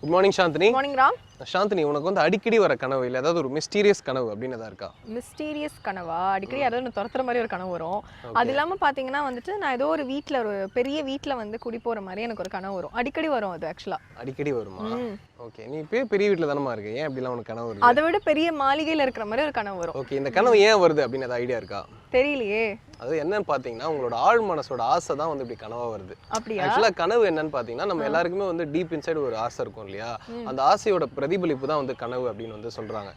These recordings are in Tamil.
Good morning Chandini. Morning Ram. Chandini, உனக்கு வந்து அடிக்கடி வர கனவு இல்லை ஏதாவது ஒரு மிஸ்டீரியஸ் கனவு அப்படின்னு எதாவது இருக்கா? மிஸ்டீரியஸ் கனவா? அடிக்கடி யாராவது துரத்துற மாதிரி ஒரு கனவு வரும். அது இல்லாமல் பார்த்தீங்கன்னா வந்துட்டு நான் ஏதோ ஒரு வீட்டில் ஒரு பெரிய வீட்டில் வந்து குடி போகிற மாதிரி எனக்கு ஒரு கனவு வரும். அடிக்கடி வரும் அது ஆக்சுவலாக. அடிக்கடி வருமா? ஓகே, நீ இப்போ பெரிய வீட்டில் தானமா இருக்கு, ஏன் அப்படிலாம் உனக்கு கனவு வருது? அதை விட பெரிய மாளிகையில் இருக்கிற மாதிரி ஒரு கனவு வரும். ஓகே, இந்த கனவு ஏன் வருது அப்படின்னு ஏதாவது ஐடியா இருக்கா? தெரியலையே. அது என்னன்னு பார்த்தீங்கன்னா உங்களோட ஆழ் மனசோட ஆசை தான் வந்து இப்படி கனவா வருது. அப்படியா? ஆக்சுவலாக கனவு என்னன்னு பார்த்தீங்கன்னா நம்ம எல்லாருக்குமே வந்து டீப் இன்சைடு ஒரு ஆசை இருக்கும் இல்லையா, அந்த ஆசையோட பிரதிபலிப்பு தான் வந்து கனவு அப்படின்னு வந்து சொல்றாங்க.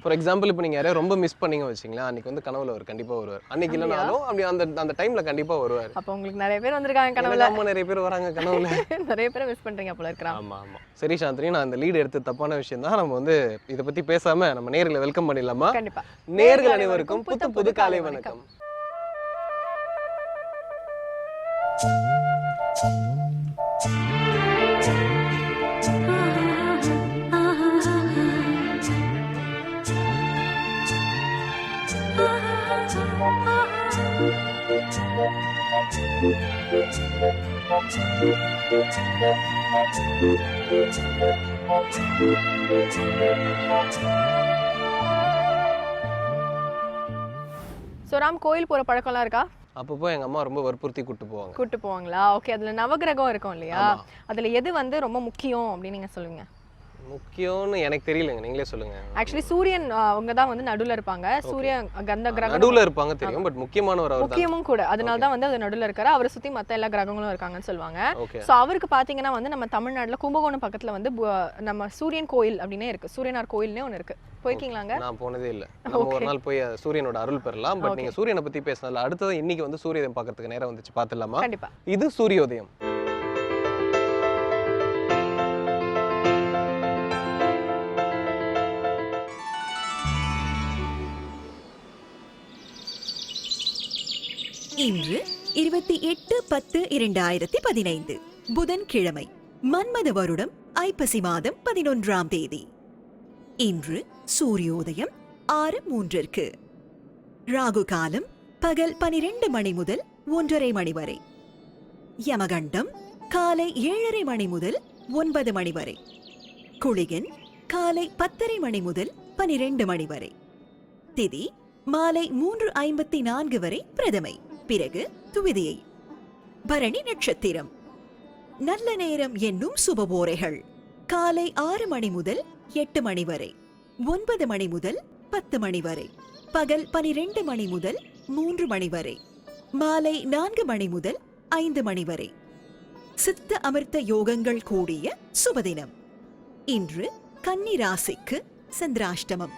ஃபார் எக்ஸாம்பிள் இப்போ நீங்க யாரையும் ரொம்ப மிஸ் பண்ணீங்க வச்சிங்களா, அன்னைக்கு வந்து கனவுல அவர் கண்டிப்பா வருவார். அன்னைக்கு இல்லைனாலும் அப்படி அந்த டைம்ல கண்டிப்பா வருவார். அப்போ உங்களுக்கு நிறைய பேர் வந்திருக்காங்க கனவுல. ஆமா, நிறைய பேர் வராங்க கனவுல. நிறைய பேர் மிஸ் பண்றீங்க போல இருக்கிறாங்க. ஆமா ஆமா. சரி சாந்தினி, நான் இந்த லீட் எடுத்து தப்பான விஷயம் தான். நம்ம வந்து இதை பத்தி பேசாம நம்ம நேர்களை வெல்கம் பண்ணிடலாமா? கண்டிப்பா. நேர்கள் அனைவருக்கும் புது காலை வணக்கம். ஸோ ராம், கோயில் போகிற பழக்கம்லாம் இருக்கா? அப்பப்போ எங்க அம்மா ரொம்ப வற்புறுத்தி கூட்டு போவாங்களா? ஓகே, அதுல நவகிரகம் இருக்கும் இல்லையா, அதுல எது வந்து ரொம்ப முக்கியம் அப்படின்னு நீங்க சொல்லுவீங்க? முக்கியம்னு எனக்கு தெரியலங்க, நீங்களே சொல்லுங்க. ஆக்சுவலி சூரியன் அவங்க தான் வந்து நடுவுல இருப்பாங்க. சூரியன் கந்த கிரகம் நடுவுல இருப்பாங்க தெரியும், பட் முக்கியமானவர் அவர் தான். முக்கியமும் கூட, அதனால தான் வந்து அது நடுவுல இருக்காரு. அவரை சுத்தி மத்த எல்லா கிரகங்களும் இருக்காங்கன்னு சொல்லுவாங்க. சோ அவருக்கு பாத்தீங்கன்னா வந்து நம்ம தமிழ்நாட்டுல கும்பகோணம் பக்கத்துல வந்து நம்ம சூரியன் கோயில் அப்படினே இருக்கு. சூரியனார் கோயில்னே ஒன்னு இருக்கு. போய்க்கீங்களாங்க? நான் போனதே இல்ல. நம்ம ஒரு நாள் போய் சூரியனோட அருள் பெறலாம். பட் நீங்க சூரியனை பத்தி பேசனால அடுத்தது இன்னைக்கு வந்து சூரியோதயம் பார்க்கிறதுக்கு நேரம் வந்துச்சு, பாத்துடலாமா? கண்டிப்பா. இது சூரியோதயம். இன்று 28/10/2015 புதன்கிழமை, மன்மத வருடம் ஐப்பசி மாதம் 11ஆம் தேதி. இன்று சூரியோதயம் 6:03. ராகு காலம் பகல் 12 மணி முதல் 1:30 மணி வரை. யமகண்டம் காலை 7:30 மணி முதல் 9 மணி வரை. குளிகன் காலை 10:30 மணி முதல் 12 மணி வரை. திதி மாலை 3:54 வரை பிரதமை, பிறகு துவிதியை. பரணி நட்சத்திரம். நல்ல நேரம் என்னும் சுபபோரைகள் காலை 6 மணி முதல் 8 மணி வரை, 9 மணி முதல் 10 மணி வரை, பகல் 12 மணி முதல் 3 மணி வரை, மாலை 4 மணி முதல் 5 மணி வரை. சித்த அமிர்த யோகங்கள் கூடிய சுபதினம். இன்று கன்னி ராசிக்கு சந்திராஷ்டமம்.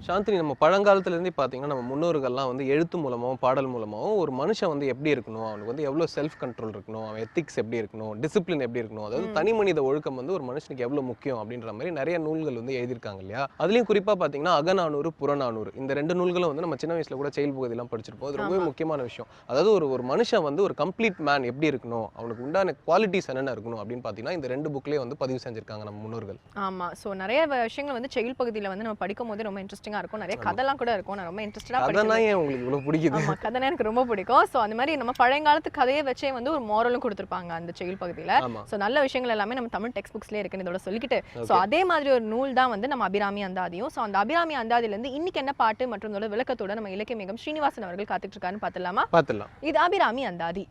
சாந்தினி, நம்ம பழங்காலத்துலேருந்தே பார்த்தீங்கன்னா நம்ம முன்னோர்கள்லாம் வந்து எழுத்து மூலமாகவும் பாடல் மூலமாகவும் ஒரு மனுஷன் வந்து எப்படி இருக்கணும், அவனுக்கு வந்து எவ்வளோ செல்ஃப் கண்ட்ரோல் இருக்கணும், அவன் எத்திக்ஸ் எப்படி இருக்கணும், டிசிப்ளின் எப்படி இருக்கணும், அதாவது தனி மனித ஒழுக்கம் வந்து ஒரு மனுஷனுக்கு எவ்வளோ முக்கியம் அப்படின்ற மாதிரி நிறைய நூல்கள் வந்து எழுதியிருக்காங்க இல்லையா. அதுலேயும் குறிப்பாக பார்த்தீங்கன்னா அகநானூறு, புறநானூறு, இந்த 2 நூல்களும் வந்து நம்ம சின்ன வயசில் கூட செயல் பகுதியெல்லாம் படிச்சிருப்போம். அது ரொம்பவே முக்கியமான விஷயம். அதாவது ஒரு மனுஷன் வந்து ஒரு கம்ப்ளீட் மேன் எப்படி இருக்கணும், அவனுக்கு உண்டான குவாலிட்டிஸ் என்னென்ன இருக்கணும் அப்படின்னு பார்த்தீங்கன்னா இந்த 2 புக்லேயே வந்து பதிவு செஞ்சிருக்காங்க நம்ம முன்னோர்கள். ஆமாம். ஸோ நிறைய விஷயங்கள் வந்து செயல் பகுதியில் வந்து நம்ம படிக்கும் போது ரொம்ப இன்ட்ரெஸ்டிங்காக இருக்கும். நிறைய கதைலாம் கூட இருக்கும். நான் ரொம்ப இன்ட்ரெஸ்டடா படிக்கிறேன். கதைனா ஏன் உங்களுக்கு இவ்வளவு பிடிக்குது? ஆமா, கதைனா எனக்கு ரொம்ப பிடிக்கும். சோ அந்த மாதிரி நம்ம பழையங்காலத்து கதையை வச்சே வந்து ஒரு மோரலும் கொடுத்திருப்பாங்க அந்த செயல் பகுதியில. சோ நல்ல விஷயங்கள் எல்லாமே நம்ம தமிழ் டெக்ஸ்ட் புக்ஸ்லயே இருக்குன்னு இதோட சொல்லிக்கிட்டு, சோ அதே மாதிரி ஒரு நூல் தான் வந்து நம்ம அபிராமி அந்தாதியும். சோ அந்த அபிராமி அந்தாதியில இருந்து இன்னைக்கு என்ன பாட்டு மற்றும் இதோட விளக்கத்தோட நம்ம இலக்கிய மிகம் ஸ்ரீனிவாசன் அவர்கள் காத்துட்டு இருக்காருன்னு பாத்துடலாமா? பாத்துடலாம். இது அபிராமி அந்தாதி.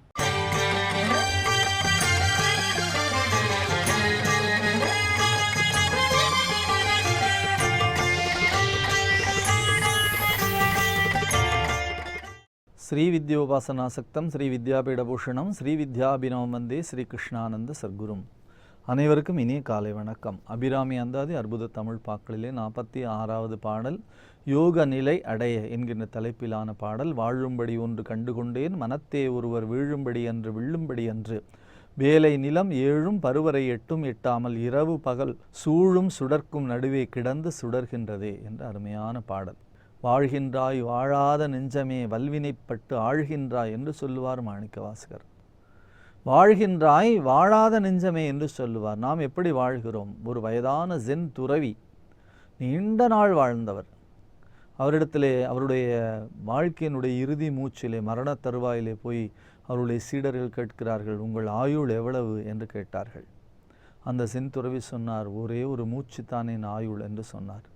ஸ்ரீ வித்யோபாசனாசக்தம் ஸ்ரீ வித்யாபீடபூஷணம் ஸ்ரீ வித்யாபினவம் வந்தே ஸ்ரீ கிருஷ்ணானந்த சர்க்குரும். அனைவருக்கும் இனிய காலை வணக்கம். அபிராமி அந்தாதி அற்புத தமிழ் பாக்களிலே 46வது பாடல் யோக நிலை அடைய என்கின்ற தலைப்பிலான பாடல். வாழும்படி ஒன்று கண்டுகொண்டேன், மனத்தே ஒருவர் வீழும்படி அன்று விள்ளும்படி அன்று, வேலை நிலம் 7 பருவரை 8 எட்டாமல் இரவு பகல் சூழும் சுடர்க்கும் நடுவே கிடந்து சுடர்கின்றதே என்ற அருமையான பாடல். வாழ்கின்றாய் வாழாத நெஞ்சமே வல்வினைப்பட்டு ஆழ்கின்றாய் என்று சொல்லுவார் மாணிக்கவாசகர். வாழ்கின்றாய் வாழாத நெஞ்சமே என்று சொல்லுவார். நாம் எப்படி வாழ்கிறோம்? ஒரு வயதான ஜென் துறவி, நீண்ட நாள் வாழ்ந்தவர். அவரிடத்திலே அவருடைய வாழ்க்கையினுடைய இறுதி மூச்சிலே மரண தருவாயிலே போய் அவருடைய சீடர்கள் கேட்கிறார்கள், உங்கள் ஆயுள் எவ்வளவு என்று கேட்டார்கள். அந்த செந்துறவி சொன்னார், ஒரே ஒரு மூச்சு தானே ஆயுள் என்று சொன்னார்.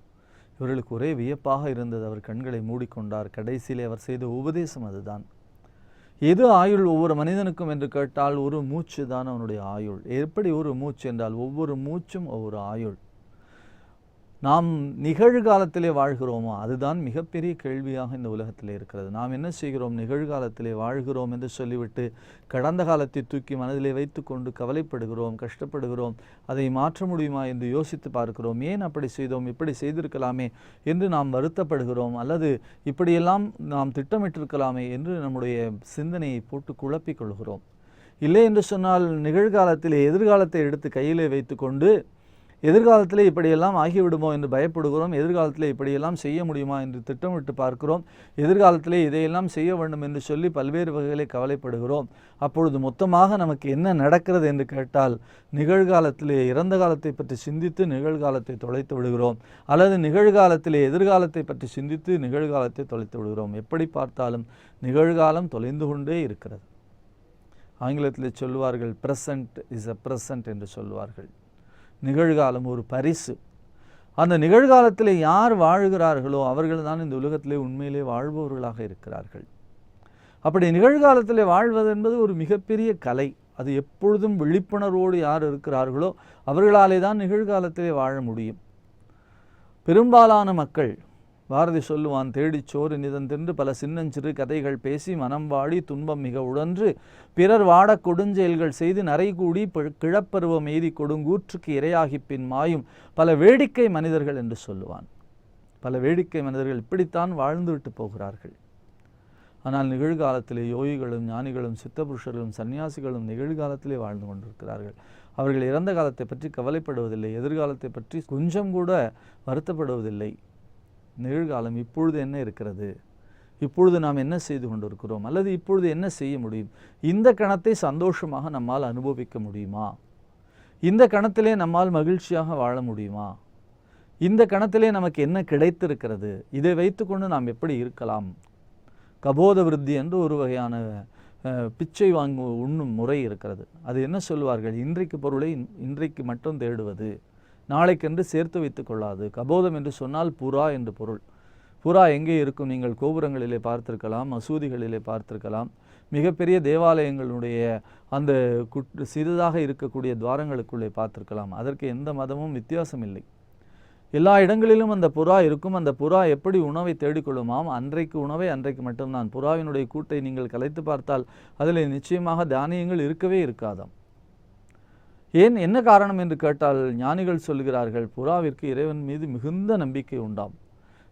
இவர்களுக்கு ஒரே வியப்பாக இருந்தது. அவர் கண்களை மூடிக்கொண்டார். கடைசியிலே அவர் செய்த உபதேசம் அதுதான். எது ஆயுள் ஒவ்வொரு மனிதனுக்கும் என்று கேட்டால் ஒரு மூச்சு தான் அவனுடைய ஆயுள். எப்படி ஒரு மூச்சு என்றால் ஒவ்வொரு மூச்சும் ஒவ்வொரு ஆயுள். நாம் நிகழ்காலத்திலே வாழ்கிறோமோ அதுதான் மிகப்பெரிய கேள்வியாக இந்த உலகத்திலே இருக்கிறது. நாம் என்ன செய்கிறோம்? நிகழ்காலத்திலே வாழ்கிறோம் என்று சொல்லிவிட்டு கடந்த காலத்தை தூக்கி மனதிலே வைத்து கொண்டு கவலைப்படுகிறோம், கஷ்டப்படுகிறோம். அதை மாற்ற முடியுமா என்று யோசித்து பார்க்கிறோம். ஏன் அப்படி செய்தோம், இப்படி செய்திருக்கலாமே என்று நாம் வருத்தப்படுகிறோம். அல்லது இப்படியெல்லாம் நாம் திட்டமிட்டிருக்கலாமே என்று நம்முடைய சிந்தனையை போட்டு குழப்பிக் கொள்கிறோம். இல்லை என்று சொன்னால் நிகழ்காலத்திலே எதிர்காலத்தை எடுத்து கையிலே வைத்து கொண்டு எதிர்காலத்திலே இப்படியெல்லாம் ஆகிவிடுமோ என்று பயப்படுகிறோம். எதிர்காலத்திலே இப்படியெல்லாம் செய்ய முடியுமா என்று திட்டமிட்டு பார்க்கிறோம். எதிர்காலத்திலே இதையெல்லாம் செய்ய வேண்டும் என்று சொல்லி பல்வேறு வகைகளை கவலைப்படுகிறோம். அப்பொழுது மொத்தமாக நமக்கு என்ன நடக்கிறது என்று கேட்டால் நிகழ்காலத்திலே இறந்த காலத்தை பற்றி சிந்தித்து நிகழ்காலத்தை தொலைத்து விடுகிறோம். அல்லது நிகழ்காலத்திலே எதிர்காலத்தை பற்றி சிந்தித்து நிகழ்காலத்தை தொலைத்து விடுகிறோம். எப்படி பார்த்தாலும் நிகழ்காலம் தொலைந்து கொண்டே இருக்கிறது. ஆங்கிலத்திலே சொல்லுவார்கள், ப்ரெசன்ட் இஸ் அ ப்ரெசன்ட் என்று சொல்லுவார்கள். நிகழ்காலம் ஒரு பரிசு. அந்த நிகழ்காலத்தில் யார் வாழ்கிறார்களோ அவர்கள் தான் இந்த உலகத்திலே உண்மையிலே வாழ்பவர்களாக இருக்கிறார்கள். அப்படி நிகழ்காலத்தில் வாழ்வது என்பது ஒரு மிகப்பெரிய கலை. அது எப்பொழுதும் விழிப்புணர்வோடு யார் இருக்கிறார்களோ அவர்களாலே தான் நிகழ்காலத்திலே வாழ முடியும். பெரும்பாலான மக்கள், பாரதி சொல்லுவான், தேடிச் சோறு நிதந்தென்று பல சின்னஞ்சிறு கதைகள் பேசி மனம் வாடி துன்பம் மிக உழன்று பிறர் வாடக் கொடுஞ்செயல்கள் செய்து நரைகூடி கிழப்பருவம் எய்தி கொடுங்கூற்றுக்கு இரையாகி பின் மாயும் பல வேடிக்கை மனிதர்கள் என்று சொல்லுவான். பல வேடிக்கை மனிதர்கள் இப்படித்தான் வாழ்ந்துவிட்டு போகிறார்கள். ஆனால் நிகழ்காலத்திலே யோகிகளும் ஞானிகளும் சித்தபுருஷர்களும் சன்னியாசிகளும் நிகழ்காலத்திலே வாழ்ந்து கொண்டிருக்கிறார்கள். அவர்கள் இறந்த காலத்தை பற்றி கவலைப்படுவதில்லை, எதிர்காலத்தை பற்றி கொஞ்சம் கூட வருத்தப்படுவதில்லை. நிகழ்காலம் இப்பொழுது என்ன இருக்கிறது, இப்பொழுது நாம் என்ன செய்து கொண்டிருக்கிறோம், அல்லது இப்பொழுது என்ன செய்ய முடியும், இந்த கணத்தை சந்தோஷமாக நம்மால் அனுபவிக்க முடியுமா, இந்த கணத்திலே நம்மால் மகிழ்ச்சியாக வாழ முடியுமா, இந்த கணத்திலே நமக்கு என்ன கிடைத்திருக்கிறது, இதை வைத்துக்கொண்டு நாம் எப்படி இருக்கலாம். கபோத விருத்தி என்று ஒரு வகையான பிச்சை உண்ணும் முறை இருக்கிறது. அது என்ன சொல்வார்கள்? இன்றைக்கு பொருளை இன்றைக்கு மட்டும் தேடுவது, நாளைக்கென்று சேர்த்து வைத்து கொள்ளாது. கபோதம் என்று சொன்னால் புறா என்று பொருள். புறா எங்கே இருக்கும்? நீங்கள் கோபுரங்களிலே பார்த்திருக்கலாம், மசூதிகளிலே பார்த்திருக்கலாம், மிகப்பெரிய தேவாலயங்களுடைய அந்த சிறிதாக இருக்கக்கூடிய துவாரங்களுக்குள்ளே பார்த்திருக்கலாம். அதற்கு எந்த மதமும் வித்தியாசம் இல்லை. எல்லா இடங்களிலும் அந்த புறா இருக்கும். அந்த புறா எப்படி உணவை தேடிக்கொள்ளுமாம்? அன்றைக்கு உணவை அன்றைக்கு மட்டும்தான். புறாவினுடைய கூட்டை நீங்கள் கலைத்து பார்த்தால் அதில் நிச்சயமாக தானியங்கள் இருக்கவே இருக்காதாம். ஏன், என்ன காரணம் என்று கேட்டால் ஞானிகள் சொல்கிறார்கள், புறாவிற்கு இறைவன் மீது மிகுந்த நம்பிக்கை உண்டாம்.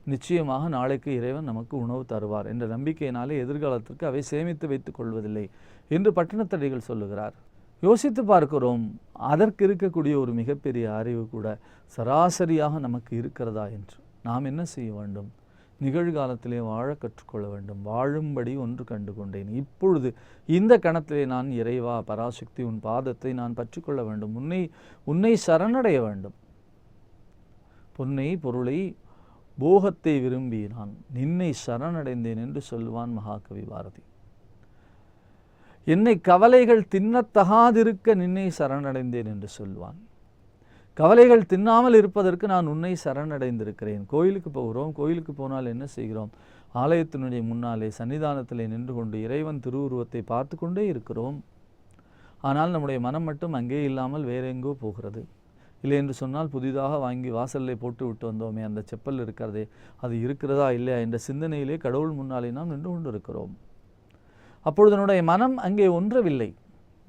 நிச்சயமாக நாளைக்கு இறைவன் நமக்கு உணவு தருவார் என்ற நம்பிக்கையினாலே எதிர்காலத்திற்கு அவை சேமித்து வைத்துக் கொள்வதில்லை என்று பட்டினத்தடிகள் சொல்லுகிறார். யோசித்து பார்க்கிறோம், அதற்கு இருக்கக்கூடிய ஒரு மிகப்பெரிய அறிவு கூட சராசரியாக நமக்கு இருக்கிறதா என்று. நாம் என்ன செய்ய வேண்டும்? நிகழ்காலத்திலே வாழ கற்றுக்கொள்ள வேண்டும். வாழும்படி ஒன்று கண்டு கொண்டேன். இப்பொழுது இந்த கணத்திலே நான் இறைவா பராசக்தி உன் பாதத்தை நான் பற்றி கொள்ள வேண்டும். உன்னை சரணடைய வேண்டும். பொன்னை பொருளை போகத்தை விரும்பி நான் நின்னை சரணடைந்தேன் என்று சொல்லுவான் மகாகவி பாரதி. என்னை கவலைகள் தின்னத்தகாதிருக்க நின்னை சரணடைந்தேன் என்று சொல்வான். கவலைகள் தின்னாமல் இருப்பதற்கு நான் உன்னை சரணடைந்திருக்கிறேன். கோயிலுக்கு போகிறோம். கோயிலுக்கு போனால் என்ன செய்கிறோம்? ஆலயத்தினுடைய முன்னாலே சன்னிதானத்திலே நின்று கொண்டு இறைவன் திருவுருவத்தை பார்த்து கொண்டே இருக்கிறோம். ஆனால் நம்முடைய மனம் மட்டும் அங்கே இல்லாமல் வேற எங்கோ போகிறது. இல்லை என்று சொன்னால் புதிதாக வாங்கி வாசலில் போட்டு விட்டு வந்தோமே அந்த செப்பல் இருக்கிறதே, அது இருக்கிறதா இல்லையா என்ற சிந்தனையிலே கடவுள் முன்னாலே நாம் நின்று கொண்டு இருக்கிறோம். அப்பொழுது நம்முடைய மனம் அங்கே ஒன்றவில்லை.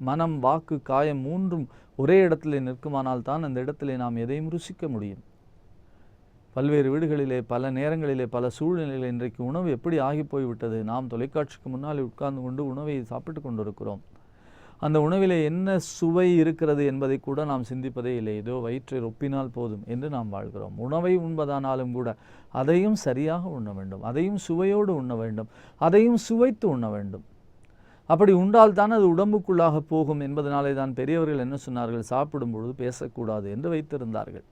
மனம், வாக்கு, காயம் மூன்றும் ஒரே இடத்திலே நிற்குமானால் தான் அந்த இடத்திலே நாம் எதையும் ருசிக்க முடியும். பல்வேறு வீடுகளிலே பல நேரங்களிலே பல சூழ்நிலையில் இன்றைக்கு உணவு எப்படி ஆகி போய்விட்டது. நாம் தொலைக்காட்சிக்கு முன்னால் உட்கார்ந்து கொண்டு உணவை சாப்பிட்டு கொண்டிருக்கிறோம். அந்த உணவிலே என்ன சுவை இருக்கிறது என்பதை கூட நாம் சிந்திப்பதே இல்லை. ஏதோ வயிற்றை ரொப்பினால் போதும் என்று நாம் வாழ்கிறோம். உணவை உண்பதானாலும் கூட அதையும் சரியாக உண்ண வேண்டும், அதையும் சுவையோடு உண்ண வேண்டும், அதையும் சுவைத்து உண்ண வேண்டும். அப்படி உண்டால்தான் அது உடம்புக்குள்ளாக போகும் என்பதனாலே தான் பெரியவர்கள் என்ன சொன்னார்கள்? சாப்பிடும் பொழுது பேசக்கூடாது என்று வைத்திருந்தார்கள்.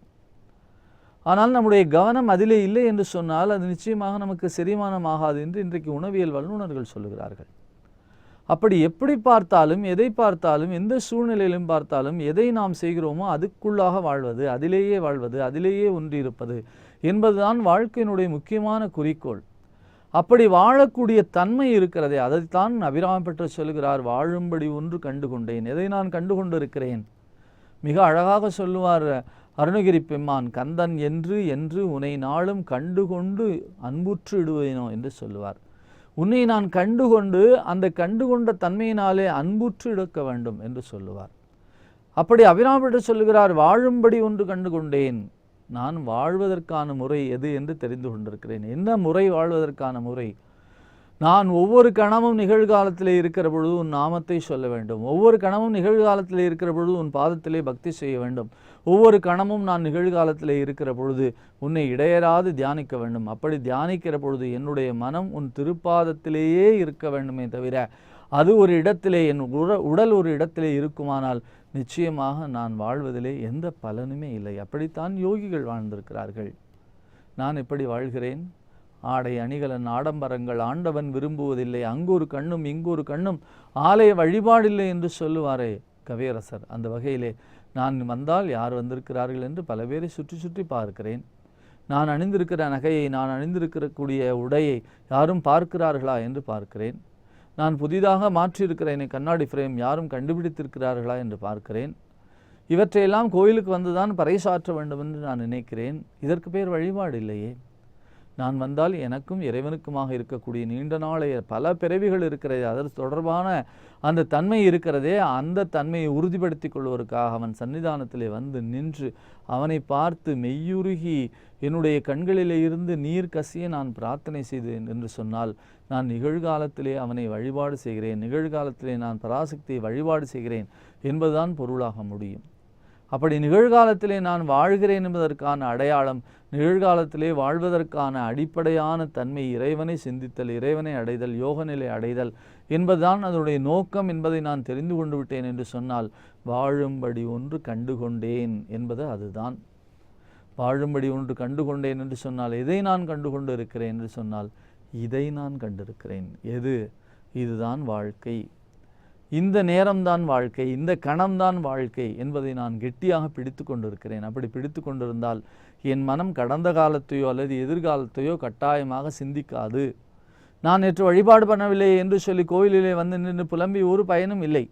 ஆனால் நம்முடைய கவனம் அதிலே இல்லை என்று சொன்னால் அது நிச்சயமாக நமக்கு செரிமானம் ஆகாது என்று இன்றைக்கு உணவியல் வல்லுநர்கள் சொல்லுகிறார்கள். அப்படி எப்படி பார்த்தாலும், எதை பார்த்தாலும், எந்த சூழ்நிலையிலும் பார்த்தாலும், எதை நாம் செய்கிறோமோ அதுக்குள்ளாக வாழ்வது, அதிலேயே ஒன்றியிருப்பது என்பதுதான் வாழ்க்கையினுடைய முக்கியமான குறிக்கோள். அப்படி வாழக்கூடிய தன்மை இருக்கிறதே, அதைத்தான் அபிராமி பட்டர் சொல்கிறார், வாழும்படி ஒன்று கண்டு கொண்டேன். எதை நான் கண்டு கொண்டிருக்கிறேன்? மிக அழகாக சொல்லுவார் அருணகிரி பெம்மான், கந்தன் என்று உன்னை நாளும் கண்டுகொண்டு அன்புற்று இடுவேனோ என்று சொல்லுவார். உன்னை நான் கண்டுகொண்டு அந்த கண்டுகொண்ட தன்மையினாலே அன்புற்று எடுக்க வேண்டும் என்று சொல்லுவார். அப்படி அபிராமி பட்டர் சொல்லுகிறார், வாழும்படி ஒன்று கண்டு கொண்டேன். நான் வாழ்வதற்கான முறை எது என்று தெரிந்து கொண்டிருக்கிறேன். என்ன முறை வாழ்வதற்கான முறை? நான் ஒவ்வொரு கணமும் நிகழ்காலத்திலே இருக்கிற பொழுது உன் நாமத்தை சொல்ல வேண்டும். ஒவ்வொரு கணமும் நிகழ்காலத்திலே இருக்கிற பொழுது உன் பாதத்திலே பக்தி செய்ய வேண்டும். ஒவ்வொரு கணமும் நான் நிகழ்காலத்திலே இருக்கிற பொழுது உன்னை இடையராது தியானிக்க வேண்டும். அப்படி தியானிக்கிற பொழுது என்னுடைய மனம் உன் திருப்பாதத்திலேயே இருக்க வேண்டுமே தவிர அது ஒரு இடத்திலே, என் உடல் ஒரு இடத்திலே இருக்குமானால் நிச்சயமாக நான் வாழ்வதிலே எந்த பலனுமே இல்லை. அப்படித்தான் யோகிகள் வாழ்ந்திருக்கிறார்கள். நான் எப்படி வாழ்கிறேன்? ஆடை அணிகலன் ஆடம்பரங்கள் ஆண்டவன் விரும்புவதில்லை, அங்கொரு கண்ணும் இங்கொரு கண்ணும் ஆலய வழிபாடில்லை என்று சொல்லுவாரே கவியரசர். அந்த வகையிலே நான் வந்தால் யார் வந்திருக்கிறார்கள் என்று பல பேரை சுற்றி சுற்றி பார்க்கிறேன். நான் அணிந்திருக்கிற நகையை, நான் அணிந்திருக்கக்கூடிய உடையை யாரும் பார்க்கிறார்களா என்று பார்க்கிறேன். நான் புதிதாக மாற்றியிருக்கிறேன் கண்ணாடி ஃப்ரேம், யாரும் கண்டுபிடித்திருக்கிறார்களா என்று பார்க்கிறேன். இவற்றையெல்லாம் கோயிலுக்கு வந்துதான் பறைசாற்ற வேண்டும் என்று நான் நினைக்கிறேன். இதற்கு பேர் வழிபாடு இல்லையே. நான் வந்தால் எனக்கும் இறைவனுக்குமாக இருக்கக்கூடிய நீண்ட நாளைய பல பிறவிகள் இருக்கிறதே, அதற்கு தொடர்பான அந்த தன்மை இருக்கிறதே, அந்த தன்மையை உறுதிப்படுத்திக் கொள்வதற்காக அவன் சன்னிதானத்திலே வந்து நின்று அவனை பார்த்து மெய்யுருகி என்னுடைய கண்களிலே இருந்து நீர் கசிய நான் பிரார்த்தனை செய்தேன் என்று சொன்னால் நான் நிகழ்காலத்திலே அவனை வழிபாடு செய்கிறேன், நிகழ்காலத்திலே நான் பராசக்தியை வழிபாடு செய்கிறேன் என்பதுதான் பொருளாக முடியும். அப்படி நிகழ்காலத்திலே நான் வாழ்கிறேன் என்பதற்கான அடையாளம், நிகழ்காலத்திலே வாழ்வதற்கான அடிப்படையான தன்மை இறைவனை சிந்தித்தல், இறைவனை அடைதல், யோகநிலை அடைதல் என்பதுதான் அதனுடைய நோக்கம் என்பதை நான் தெரிந்து கொண்டு விட்டேன் என்று சொன்னால் வாழும்படி ஒன்று கண்டுகொண்டேன் என்பது அதுதான். வாழும்படி ஒன்று கண்டுகொண்டேன் என்று சொன்னால் எதை நான் கண்டுகொண்டு இருக்கிறேன் என்று சொன்னால் இதை நான் கண்டிருக்கிறேன். எது? இதுதான் வாழ்க்கை, இந்த நேரம்தான் வாழ்க்கை, இந்த கணம்தான் வாழ்க்கை என்பதை நான் கெட்டியாக பிடித்து கொண்டிருக்கிறேன். அப்படி பிடித்து கொண்டிருந்தால் என் மனம் கடந்த காலத்தையோ அல்லது எதிர்காலத்தையோ கட்டாயமாக சிந்திக்காது. நான் நேற்று வழிபாடு பண்ணவில்லை என்று சொல்லி கோயிலிலே வந்து நின்று புலம்பி ஒரு பயனும் இல்லை.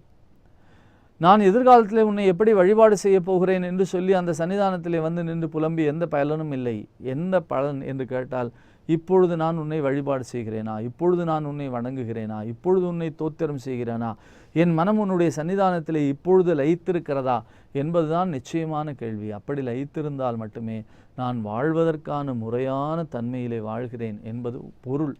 நான் எதிர்காலத்திலே உன்னை எப்படி வழிபாடு செய்ய போகிறேன் என்று சொல்லி அந்த சன்னிதானத்திலே வந்து நின்று புலம்பி எந்த பலனும் இல்லை. எந்த பலன் என்று கேட்டால், இப்பொழுது நான் உன்னை வழிபாடு செய்கிறேனா, இப்பொழுது நான் உன்னை வணங்குகிறேனா, இப்பொழுது உன்னை தோத்திரம் செய்கிறேனா, என் மனம் உன்னுடைய சன்னிதானத்திலே இப்பொழுது லயித்திருக்கிறதா என்பதுதான் நிச்சயமான கேள்வி. அப்படி லயித்திருந்தால் மட்டுமே நான் வாழ்வதற்கான முறையான தன்மையிலே வாழ்கிறேன் என்பது பொருள்.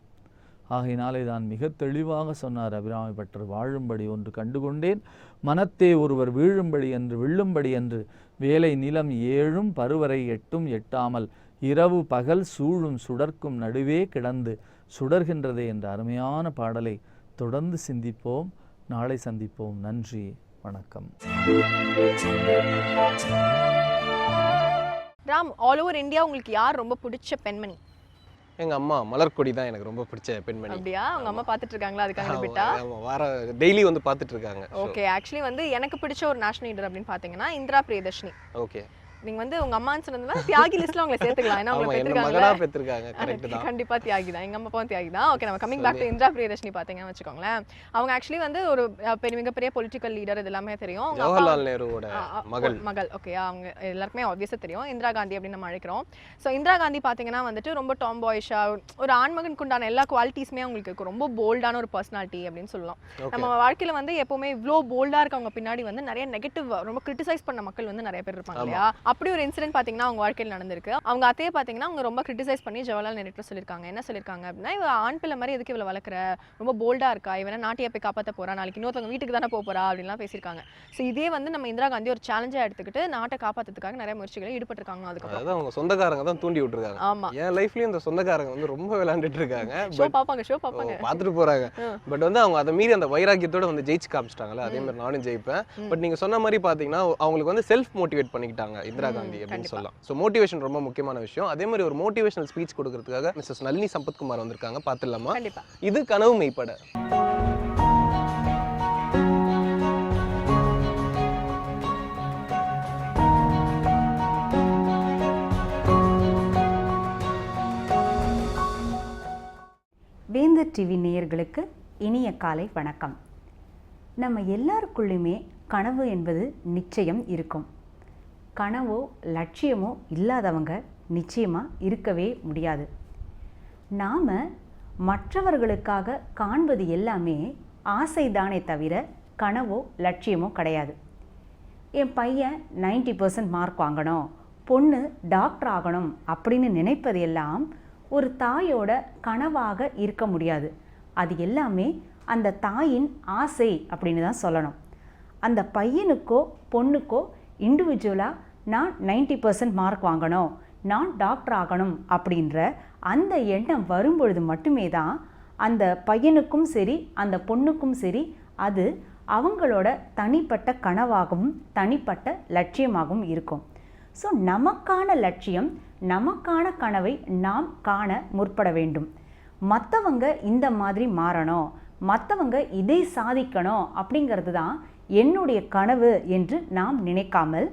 ஆகையினாலே தான் மிக தெளிவாக சொன்னார் அபிராமி பட்டர், வாழும்படி ஒன்று கண்டுகொண்டேன், மனத்தே ஒருவர் வீழும்படி என்று விழும்படி என்று, வேலை நிலம் ஏழும் பருவரை எட்டும் எட்டாமல், இரவு பகல் சூழும் சுடர்க்கும் நடுவே கிடந்து சுடர்கின்றதே என்ற அருமையான பாடலை தொடர்ந்து சிந்திப்போம். நாளை சந்திப்போம். நன்றி, வணக்கம். ராம், ஆல் ஓவர் இந்தியா உங்களுக்கு யார் ரொம்ப பிடிச்ச பெண்மணி? எங்க அம்மா மலர்கொடி தான் எனக்கு ரொம்ப பிடிச்ச பெண்மணி. அப்படியா? உங்க அம்மா பாத்துட்டு இருக்காங்களா? அதுக்காக விட்டா வார டெய்லி வந்து பாத்துட்டு இருக்காங்க. ஓகே, ஆக்சுவலி வந்து எனக்கு பிடிச்ச ஒரு நேஷனல் லீடர் அப்படின்னு பாத்தீங்கன்னா இந்திரா பிரியதர்ஷினி. ஓகே, நீங்க வந்து உங்க அம்மான்னு சொன்னதுனா தியாகி லிஸ்ட்ல உங்களை சேர்த்துக்கலாம். ஏன்னா உங்களை பெற்றிருக்காங்க. கரெக்ட் தான், கண்டிப்பா தியாகி தான். எங்க அம்மா அப்பாவும் தியாகி தான். ஓகே, நம்ம coming back to Indira Priyadarshini பாத்தீங்கன்னு வச்சுக்கோங்களேன். அவங்க ஆக்சுவலி வந்து ஒரு மிகப்பெரிய பொலிட்டிக்கல் லீடர், இது எல்லாமே தெரியும். ஜவஹர்லால் நேருவோட மகள். ஓகே, அவங்க எல்லாருக்குமே ஆப்வியஸா தெரியும். இந்திரா காந்தி அப்படின்னு நம்ம அழைக்கிறோம். ஸோ இந்திரா காந்தி பாத்தீங்கன்னா வந்துட்டு ரொம்ப டாம் பாய்ஷா, ஒரு ஆண்மகனுக்கு உண்டான எல்லா குவாலிட்டிஸுமே அவங்களுக்கு இருக்கு. ரொம்ப போல்டான ஒரு பர்சனாலிட்டி அப்படின்னு சொல்லலாம். நம்ம வாழ்க்கையில வந்து எப்பவுமே இவ்வளோ போல்டா இருக்கவங்க பின்னாடி வந்து நிறைய நெகட்டிவ், ரொம்ப கிரிட்டிசைஸ் பண்ண மக்கள் வந்து நிறைய பேர் இருப்பாங்க இல்லையா? அப்படி ஒரு இன்சிடென்ட் பாத்தீங்கன்னா அவங்க வாழ்க்கையில் நடந்திருக்கு. அவங்க அத்தையே பாத்தீங்கன்னா அவங்க ரொம்ப கிரிட்டிசைஸ் பண்ணி ஜவஹர்லால் நேரு சொல்லியிருக்காங்க. என்ன சொல்லியிருக்காங்க அப்படின்னா, இவ ஆண் பிள்ளை மாதிரி எதுக்கு இவ்வளவு வளர்க்குற, ரொம்ப போல்டா இருக்கா, இவனை நாட்டையை போய் காப்பாற்ற போறா, நாளைக்கு இன்னொருத்தவங்க வீட்டுக்கு தானே போறா அப்படின்லாம் பேசியிருக்காங்க. ஸோ இதே வந்து நம்ம இந்திரா காந்தி ஒரு சேலஞ்சா எடுத்துக்கிட்டு நாட்டை காப்பாற்றுறதுக்காக நிறைய முயற்சிகளை ஈடுபட்டிருக்காங்க. அதுக்கப்புறம் அவங்க சொந்தக்காரங்க தான் தூண்டி விட்டுருக்காங்க. ஆமா, என் லைஃப்லயும் இந்த சொந்தக்காரங்க வந்து ரொம்ப விளையாண்டுட்டு இருக்காங்க. ஷோ பார்ப்பாங்க பார்த்துட்டு போறாங்க. பட் வந்து அவங்க அதை மீறி அந்த வைராக்கியத்தோட வந்து ஜெயிச்சு காமிச்சிட்டாங்கல்ல, அதே மாதிரி நானும் ஜெயிப்பேன். பட் நீங்க சொன்ன மாதிரி பாத்தீங்கன்னா அவங்களுக்கு வந்து செல்ஃப் மோட்டிவேட் பண்ணிக்கிட்டாங்க இந்திரா காந்தி அப்படின்னு சொல்லலாம். ஸோ மோட்டிவேஷன் ரொம்ப முக்கியமான விஷயம். அதே மாதிரி ஒரு மோட்டிவேஷனல் ஸ்பீச் கொடுக்கறதுக்காக மிஸ்ஸஸ் நளினி சம்பத்குமார் வந்திருக்காங்க. பார்த்துடலாமா? இது கனவு மெய்ப்பட. டிவி நேயர்களுக்கு இனிய காலை வணக்கம். நம்ம எல்லாருக்குள்ளுமே கனவு என்பது நிச்சயம் இருக்கும். கனவோ லட்சியமோ இல்லாதவங்க நிச்சயமாக இருக்கவே முடியாது. நாம் மற்றவர்களுக்காக காண்பது எல்லாமே ஆசைதானே தவிர கனவோ லட்சியமோ கிடையாது. என் பையன் 90% மார்க் வாங்கணும், பொண்ணு டாக்டர் ஆகணும் அப்படின்னு நினைப்பது எல்லாம் ஒரு தாயோட கனவாக இருக்க முடியாது. அது எல்லாமே அந்த தாயின் ஆசை அப்படின்னு தான் சொல்லணும். அந்த பையனுக்கோ பொண்ணுக்கோ இண்டிவிஜுவலாக நான் 90% மார்க் வாங்கணும், நான் டாக்டர் ஆகணும் அப்படின்ற அந்த எண்ணம் வரும்பொழுது மட்டுமே தான் அந்த பையனுக்கும் சரி அந்த பொண்ணுக்கும் சரி அது அவங்களோட தனிப்பட்ட கனவாகவும் தனிப்பட்ட லட்சியமாகவும் இருக்கும். ஸோ நமக்கான லட்சியம், நமக்கான கனவை நாம் காண முற்பட வேண்டும். மற்றவங்க இந்த மாதிரி மாறணும், மற்றவங்க இதை சாதிக்கணும் அப்படிங்கிறது தான் என்னுடைய கனவு என்று நாம் நினைக்காமல்,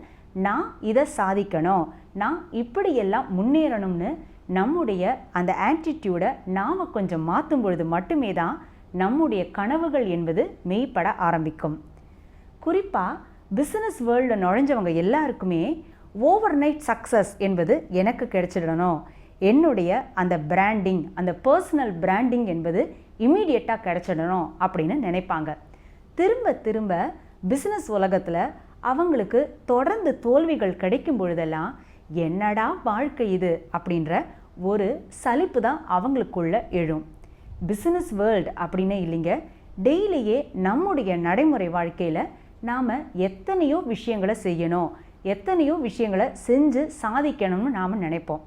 நான் இதை சாதிக்கணும், நான் இப்படியெல்லாம் முன்னேறணும்னு நம்முடைய அந்த ஆட்டிடியூடை நாம் கொஞ்சம் மாற்றும் பொழுது மட்டுமே தான் நம்முடைய கனவுகள் என்பது மெய்ப்பட ஆரம்பிக்கும். குறிப்பாக பிஸ்னஸ் வேர்ல்டில் நுழைஞ்சவங்க எல்லாருக்குமே ஓவர் நைட் சக்ஸஸ் என்பது எனக்கு கிடைச்சிடணும், என்னுடைய அந்த பிராண்டிங், அந்த பர்சனல் பிராண்டிங் என்பது இமீடியட்டாக கிடைச்சிடணும் அப்படின்னு நினைப்பாங்க. திரும்ப திரும்ப பிஸ்னஸ் உலகத்தில் அவங்களுக்கு தொடர்ந்து தோல்விகள் கிடைக்கும் பொழுதெல்லாம் என்னடா வாழ்க்கை இது அப்படின்ற ஒரு சலிப்பு தான் அவங்களுக்குள்ள எழும். பிஸ்னஸ் வேர்ல்டு அப்படின்னே இல்லைங்க, டெய்லியே நம்முடைய நடைமுறை வாழ்க்கையில் நாம் எத்தனையோ விஷயங்களை செய்யணும், எத்தனையோ விஷயங்களை செஞ்சு சாதிக்கணும்னு நாம் நினைப்போம்.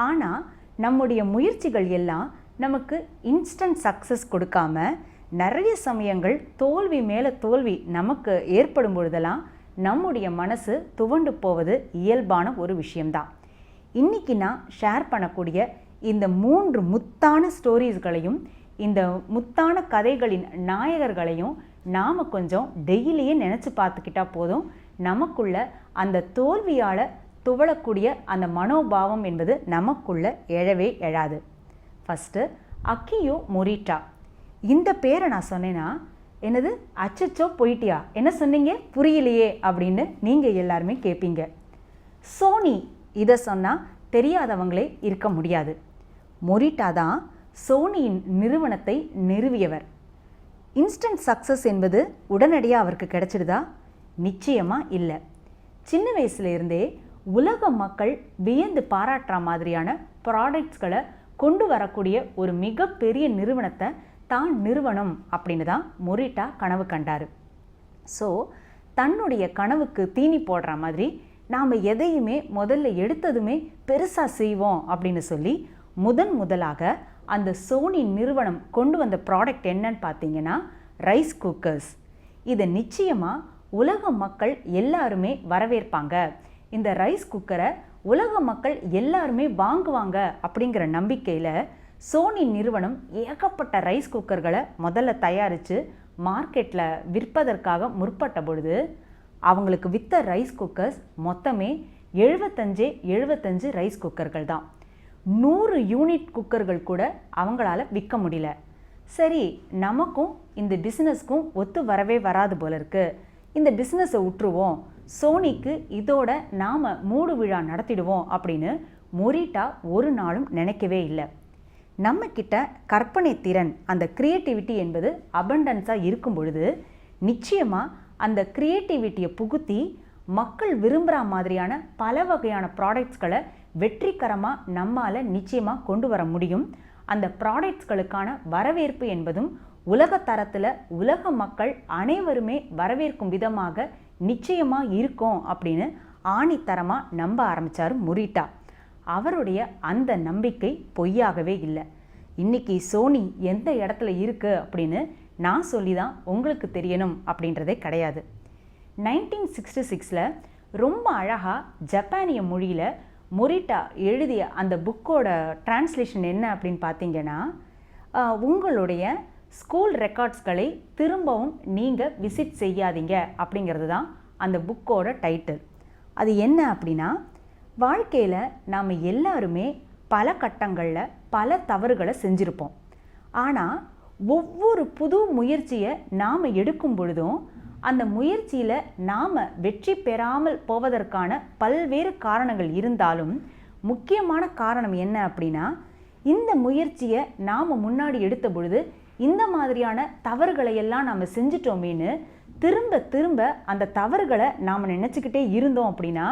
ஆனால் நம்முடைய முயற்சிகள் எல்லாம் நமக்கு இன்ஸ்டன்ட் சக்ஸஸ் கொடுக்காம நிறைய சமயங்கள் தோல்வி மேலே தோல்வி நமக்கு ஏற்படும் பொழுதெல்லாம் நம்முடைய மனசு துவண்டு போவது இயல்பான ஒரு விஷயம்தான். இன்றைக்கி நான் ஷேர் பண்ணக்கூடிய இந்த 3 முத்தான ஸ்டோரிஸ்களையும் இந்த முத்தான கதைகளின் நாயகர்களையும் நாம் கொஞ்சம் டெய்லியே நினச்சி பார்த்துக்கிட்டா போதும், நமக்குள்ள அந்த தோல்வியால் துவளக்கூடிய அந்த மனோபாவம் என்பது நமக்குள்ள எழவே எழாது. First அக்கியோ Morita. இந்த பேரை நான் சொன்னேன்னா என்னது அச்சச்சோ போயிட்டியா, என்ன சொன்னீங்க புரியலையே அப்படின்னு நீங்கள் எல்லாருமே கேட்பீங்க. சோனி இதை சொன்னால் தெரியாதவங்களே இருக்க முடியாது. மொரிட்டா தான் சோனியின் நிறுவனத்தை நிறுவியவர். இன்ஸ்டன்ட் சக்ஸஸ் என்பது உடனடியாக அவருக்கு கிடைச்சிடுதா? நிச்சயமாக இல்லை. சின்ன வயசுலேருந்தே உலக மக்கள் வியந்து பாராட்டுற மாதிரியான ப்ராடக்ட்ஸ்களை கொண்டு வரக்கூடிய ஒரு மிகப்பெரிய நிறுவனத்தை தான் நிறுவனம் அப்படின்னு தான் மொரிட்டா கனவு கண்டார். ஸோ தன்னுடைய கனவுக்கு தீனி போடுற மாதிரி நாம் எதையுமே முதல்ல எடுத்ததுமே பெருசாக செய்வோம் அப்படின்னு சொல்லி முதலாக அந்த சோனி நிறுவனம் கொண்டு வந்த ப்ராடக்ட் என்னன்னு பார்த்தீங்கன்னா ரைஸ் குக்கர்ஸ். இதை நிச்சயமாக உலக மக்கள் எல்லாருமே வரவேற்பாங்க, இந்த ரைஸ் குக்கரை உலக மக்கள் எல்லாருமே வாங்குவாங்க அப்படிங்கிற நம்பிக்கையில் சோனி நிறுவனம் ஏகப்பட்ட ரைஸ் குக்கர்களை முதல்ல தயாரித்து மார்க்கெட்டில் விற்பதற்காக முற்பட்ட பொழுது அவங்களுக்கு விற்ற ரைஸ் குக்கர்ஸ் மொத்தமே 75 ரைஸ் குக்கர்கள் தான். 100 யூனிட் குக்கர்கள் கூட அவங்களால விற்க முடியல. சரி, நமக்கும் இந்த பிஸ்னஸ்க்கும் ஒத்து வரவே வராது போல இருக்கு, இந்த பிஸ்னஸை விட்டுருவோம், சோனிக்கு இதோட நாம் மூடு விழா நடத்திடுவோம் அப்படின்னு மொரிட்டா ஒரு நாளும் நினைக்கவே இல்லை. நம்மக்கிட்ட கற்பனை திறன், அந்த க்ரியேட்டிவிட்டி என்பது அபண்டன்ஸாக இருக்கும் பொழுது நிச்சயமாக அந்த க்ரியேட்டிவிட்டியை புகுத்தி மக்கள் விரும்புகிற மாதிரியான பல வகையான ப்ராடக்ட்ஸ்களை வெற்றிகரமாக நம்மால் நிச்சயமாக கொண்டு வர முடியும். அந்த ப்ராடக்ட்ஸ்களுக்கான வரவேற்பு என்பதும் உலக தரத்தில் உலக மக்கள் அனைவருமே வரவேற்கும் விதமாக நிச்சயமாக இருக்கும் அப்படின்னு ஆணித்தரமாக நம்ப ஆரம்பித்தார் மொரிட்டா. அவருடைய அந்த நம்பிக்கை பொய்யாகவே இல்லை. இன்றைக்கி சோனி எந்த இடத்துல இருக்குது அப்படின்னு நான் சொல்லி தான் உங்களுக்கு தெரியணும் அப்படின்றதே கிடையாது. 1966 ரொம்ப அழகாக ஜப்பானிய மொழியில் மொரிட்டா எழுதிய அந்த புக்கோட டிரான்ஸ்லேஷன் என்ன அப்படின்னு பார்த்தீங்கன்னா, உங்களுடைய ஸ்கூல் ரெக்கார்ட்ஸ்களை திரும்பவும் நீங்கள் விசிட் செய்யாதீங்க அப்படிங்கிறது தான் அந்த புக்கோட டைட்டில். அது என்ன அப்படின்னா, வாழ்க்கையில் நாம் எல்லாருமே பல கட்டங்களில் பல தவறுகளை செஞ்சுருப்போம். ஆனால் ஒவ்வொரு புது முயற்சியை நாம் எடுக்கும் பொழுதும் அந்த முயற்சியில் நாம் வெற்றி பெறாமல் போவதற்கான பல்வேறு காரணங்கள் இருந்தாலும் முக்கியமான காரணம் என்ன அப்படின்னா, இந்த முயற்சியை நாம் முன்னாடி எடுத்த பொழுது இந்த மாதிரியான தவறுகளை எல்லாம் நாம் செஞ்சிட்டோமேன்னு திரும்ப திரும்ப அந்த தவறுகளை நாம் நினச்சிக்கிட்டே இருந்தோம் அப்படின்னா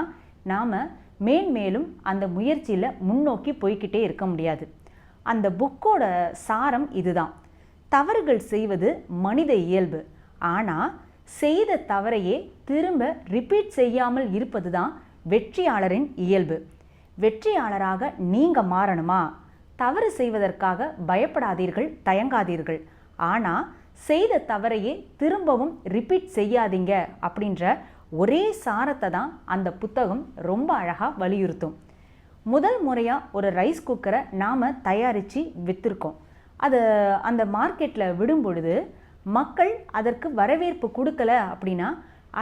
நாம் மேன்மேலும் அந்த முயற்சியில் முன்னோக்கி போய்கிட்டே இருக்க முடியாது. அந்த புக்கோட சாரம் இதுதான். தவறுகள் செய்வது மனித இயல்பு, ஆனால் செய்த தவறையே திரும்ப ரிப்பீட் செய்யாமல் இருப்பது தான் வெற்றியாளரின் இயல்பு. வெற்றியாளராக நீங்கள் மாறணுமா? தவறு செய்வதற்காக பயப்படாதீர்கள், தயங்காதீர்கள். ஆனால் செய்த தவறையே திரும்பவும் ரிப்பீட் செய்யாதீங்க அப்படின்ற ஒரே சாரத்தை தான் அந்த புத்தகம் ரொம்ப அழகாக வலியுறுத்தும். முதல் முறையாக ஒரு ரைஸ் குக்கரை நாம் தயாரித்து விற்றுருக்கோம். அதை அந்த மார்க்கெட்டில் விடும் பொழுது மக்கள் அதற்கு வரவேற்பு கொடுக்கல அப்படின்னா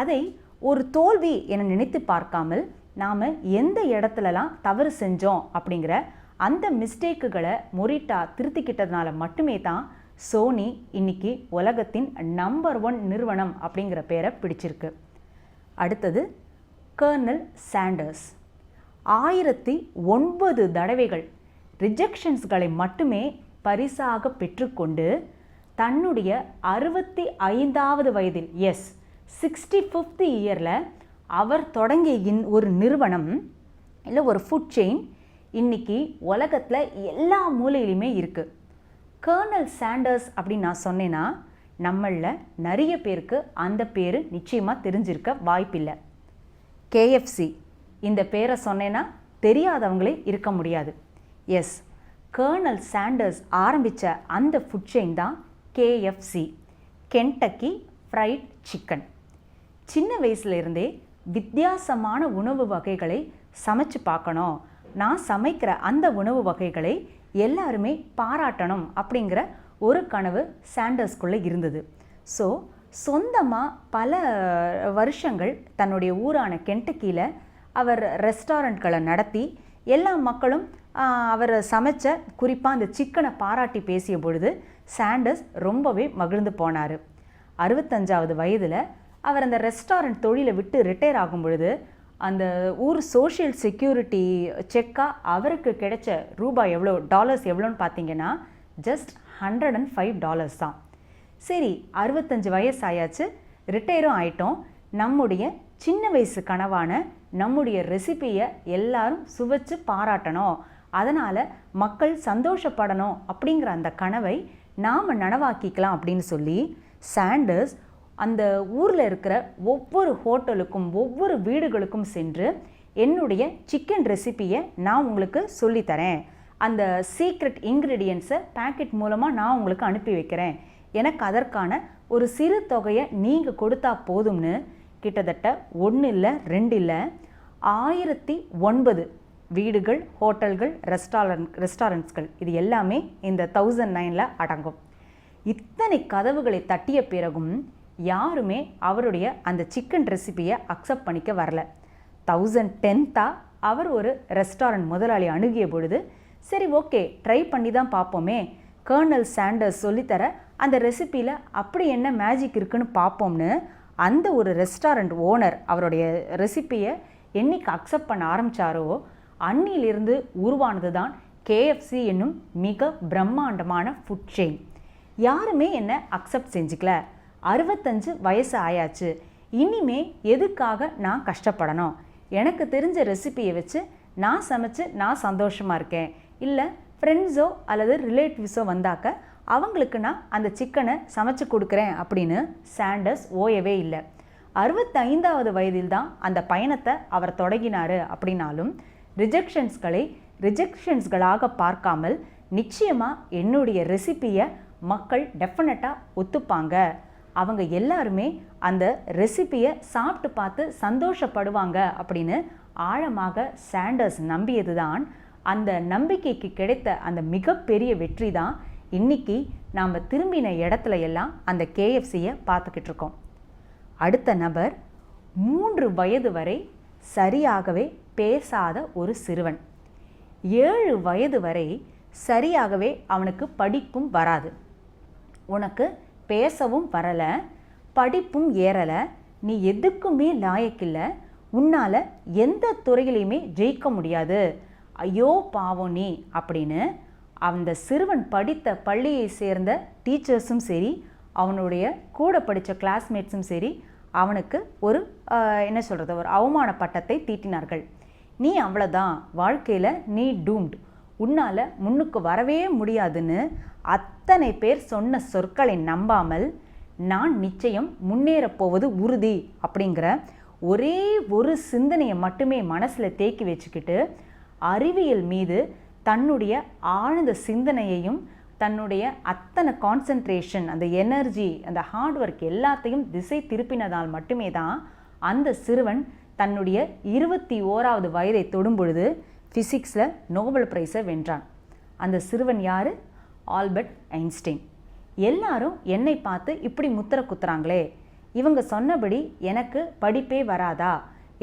அதை ஒரு தோல்வி என நினைத்து பார்க்காமல் நாம் எந்த இடத்துலலாம் தவறு செஞ்சோம் அப்படிங்கிற அந்த மிஸ்டேக்குகளை மொரிட்டா திருத்திக்கிட்டதுனால மட்டுமே தான் சோனி இன்னைக்கு உலகத்தின் நம்பர் 1 நிறுவனம் அப்படிங்கிற பேரை பிடிச்சிருக்கு. அடுத்தது கர்னல் சாண்டர்ஸ் 1009 தடவைகள் ரிஜெக்ஷன்ஸ்களை மட்டுமே பரிசாக பெற்றுக்கொண்டு தன்னுடைய 65வது வயதில் 65th இயரில் அவர் தொடங்கிய ஒரு நிறுவனம் இல்லை ஒரு ஃபுட் செயின் இன்னைக்கு உலகத்தில் எல்லா மூலையிலுமே இருக்குது. கர்னல் சாண்டர்ஸ் அப்படின்னு நான் சொன்னேன்னா நம்மளில் நிறைய பேருக்கு அந்த பேர் நிச்சயமாக தெரிஞ்சிருக்க வாய்ப்பில்லை. KFC இந்த பேரை சொன்னேன்னா தெரியாதவங்களே இருக்க முடியாது. கர்னல் சாண்டர்ஸ் ஆரம்பித்த அந்த ஃபுட் செயின் தான் KFC, கென்டக்கி ஃப்ரைட் சிக்கன். சின்ன வயசுலேருந்தே வித்தியாசமான உணவு வகைகளை சமைச்சு பார்க்கணும், நான் சமைக்கிற அந்த உணவு வகைகளை எல்லாருமே பாராட்டணும் அப்படிங்கிற ஒரு கனவு சாண்டர்ஸ்குள்ளே இருந்தது. ஸோ சொந்தமாக பல வருஷங்கள் தன்னுடைய ஊரான கென்டக்கியில் அவர் ரெஸ்டாரண்ட்களை நடத்தி எல்லா மக்களும் அவர் சமைச்ச குறிப்பாக அந்த சிக்கனை பாராட்டி பேசிய பொழுது சாண்டர்ஸ் ரொம்பவே மகிழ்ந்து போனார். 65வது வயதில் அவர் அந்த ரெஸ்டாரண்ட் தொழிலை விட்டு ரிட்டையர் ஆகும் பொழுது அந்த ஊர் சோஷியல் செக்யூரிட்டி செக்காக அவருக்கு கிடைச்ச ரூபாய் எவ்வளோ, டாலர்ஸ் எவ்வளோன்னு பார்த்தீங்கன்னா ஜஸ்ட் $105 தான். சரி, 65 வயசு ஆயாச்சு, ரிட்டையரும் ஆயிட்டோம். நம்முடைய சின்ன வயசு கனவான நம்முடைய ரெசிபியை எல்லாரும் சுவைச்சு பாராட்டணும், அதனால் மக்கள் சந்தோஷப்படணும் அப்படிங்கிற அந்த கனவை நாம் நனவாக்கிக்கலாம் அப்படின்னு சொல்லி சாண்டர்ஸ் அந்த ஊரில் இருக்கிற ஒவ்வொரு ஹோட்டலுக்கும் ஒவ்வொரு வீடுகளுக்கும் சென்று என்னுடைய சிக்கன் ரெசிபியை நான் உங்களுக்கு சொல்லித்தரேன், அந்த சீக்ரெட் இன்க்ரீடியன்ஸை பேக்கெட் மூலமாக நான் உங்களுக்கு அனுப்பி வைக்கிறேன், எனக்கு அதற்கான ஒரு சிறு தொகையை நீங்கள் கொடுத்தா போதும்னு கிட்டத்தட்ட 1 இல்லை 2 இல்லை 1009 வீடுகள், ஹோட்டல்கள், ரெஸ்டாரண்ட்ஸ்கள் இது எல்லாமே இந்த 1009ல் அடங்கும். இத்தனை கதவுகளை தட்டிய பிறகும் யாருமே அவருடைய அந்த சிக்கன் ரெசிபியை அக்செப்ட் பண்ணிக்க வரல. 1010 அவர் ஒரு ரெஸ்டாரண்ட் முதலாளி அணுகிய பொழுது சரி ஓகே ட்ரை பண்ணி தான் பார்ப்போமே, கர்னல் சாண்டர்ஸ் சொல்லித்தர அந்த ரெசிப்பியில் அப்படி என்ன மேஜிக் இருக்குன்னு பார்ப்போம்னு அந்த ஒரு ரெஸ்டாரண்ட் ஓனர் அவருடைய ரெசிப்பியை என்னைக்கு அக்செப்ட் பண்ண ஆரம்பித்தாரோ அன்னிலிருந்து உருவானது தான் KFC என்னும் மிக பிரம்மாண்டமான ஃபுட் செயின். யாருமே என்ன அக்செப்ட் செஞ்சுக்கல, 65 வயசு ஆயாச்சு, இனிமே எதுக்காக நான் கஷ்டப்படணும், எனக்கு தெரிஞ்ச ரெசிப்பியை வச்சு நான் சமைச்சு நான் சந்தோஷமாக இருக்கேன், இல்லை ஃப்ரெண்ட்ஸோ அல்லது ரிலேட்டிவ்ஸோ வந்தாக்க அவங்களுக்கு நான் அந்த சிக்கனை சமைச்சு கொடுக்குறேன் அப்படின்னு சாண்டர்ஸ் ஓயவே இல்லை. 65வது வயதில் தான் அந்த பயணத்தை அவர் தொடங்கினார். அப்படின்னாலும் ரிஜெக்ஷன்ஸ்களாக பார்க்காமல் நிச்சயமாக என்னுடைய ரெசிப்பியை மக்கள் டெஃபினட்டாக ஒத்துப்பாங்க, அவங்க எல்லாருமே அந்த ரெசிப்பியை சாப்பிட்டு பார்த்து சந்தோஷப்படுவாங்க அப்படின்னு ஆழமாக சாண்டர்ஸ் நம்பியது தான் அந்த நம்பிக்கைக்கு கிடைத்த அந்த மிகப்பெரிய வெற்றி தான் இன்னைக்கு நாம் திரும்பின இடத்துல எல்லாம் அந்த KFCயை பார்த்துக்கிட்டு இருக்கோம். அடுத்த நபர் 3 வயது வரை சரியாகவே பேசாத ஒரு சிறுவன். 7 வயது வரை சரியாகவே அவனுக்கு படிப்பும் வராது. உனக்கு பேசவும் வரலை, படிப்பும் ஏறலை, நீ எதுக்குமே லாயக்கில்லை, உன்னால் எந்த துறையிலையுமே ஜெயிக்க முடியாது, ஐயோ பாவம் நீ அப்படின்னு அந்த சிறுவன் படித்த பள்ளியை சேர்ந்த டீச்சர்ஸும் சரி, அவனுடைய கூட படித்த கிளாஸ்மேட்ஸும் சரி அவனுக்கு ஒரு என்ன சொல்கிறது, ஒரு அவமான பட்டத்தை தீட்டினார்கள். நீ அவ்வளோதான், வாழ்க்கையில் நீ டூம்டு, உன்னால் முன்னுக்கு வரவே முடியாதுன்னு அத்தனை பேர் சொன்ன சொற்களை நம்பாமல் நான் நிச்சயம் முன்னேறப் போவது உறுதி அப்படிங்கிற ஒரே ஒரு சிந்தனையை மட்டுமே மனசில் தேக்கி வச்சுக்கிட்டு அறிவியல் மீது தன்னுடைய ஆழ்ந்த சிந்தனையையும் தன்னுடைய அத்தனை கான்சன்ட்ரேஷன், அந்த எனர்ஜி, அந்த ஹார்ட் ஒர்க் எல்லாத்தையும் திசை திருப்பினதால் மட்டுமே தான் அந்த சிறுவன் தன்னுடைய 21வது வயதை தொடும் பொழுது ஃபிசிக்ஸில் நோபல் பிரைஸை வென்றான். அந்த சிறுவன் யார்? Albert Einstein. எல்லாரும் என்னை பார்த்து இப்படி முத்திர குத்துறாங்களே, இவங்க சொன்னபடி எனக்கு படிப்பே வராதா,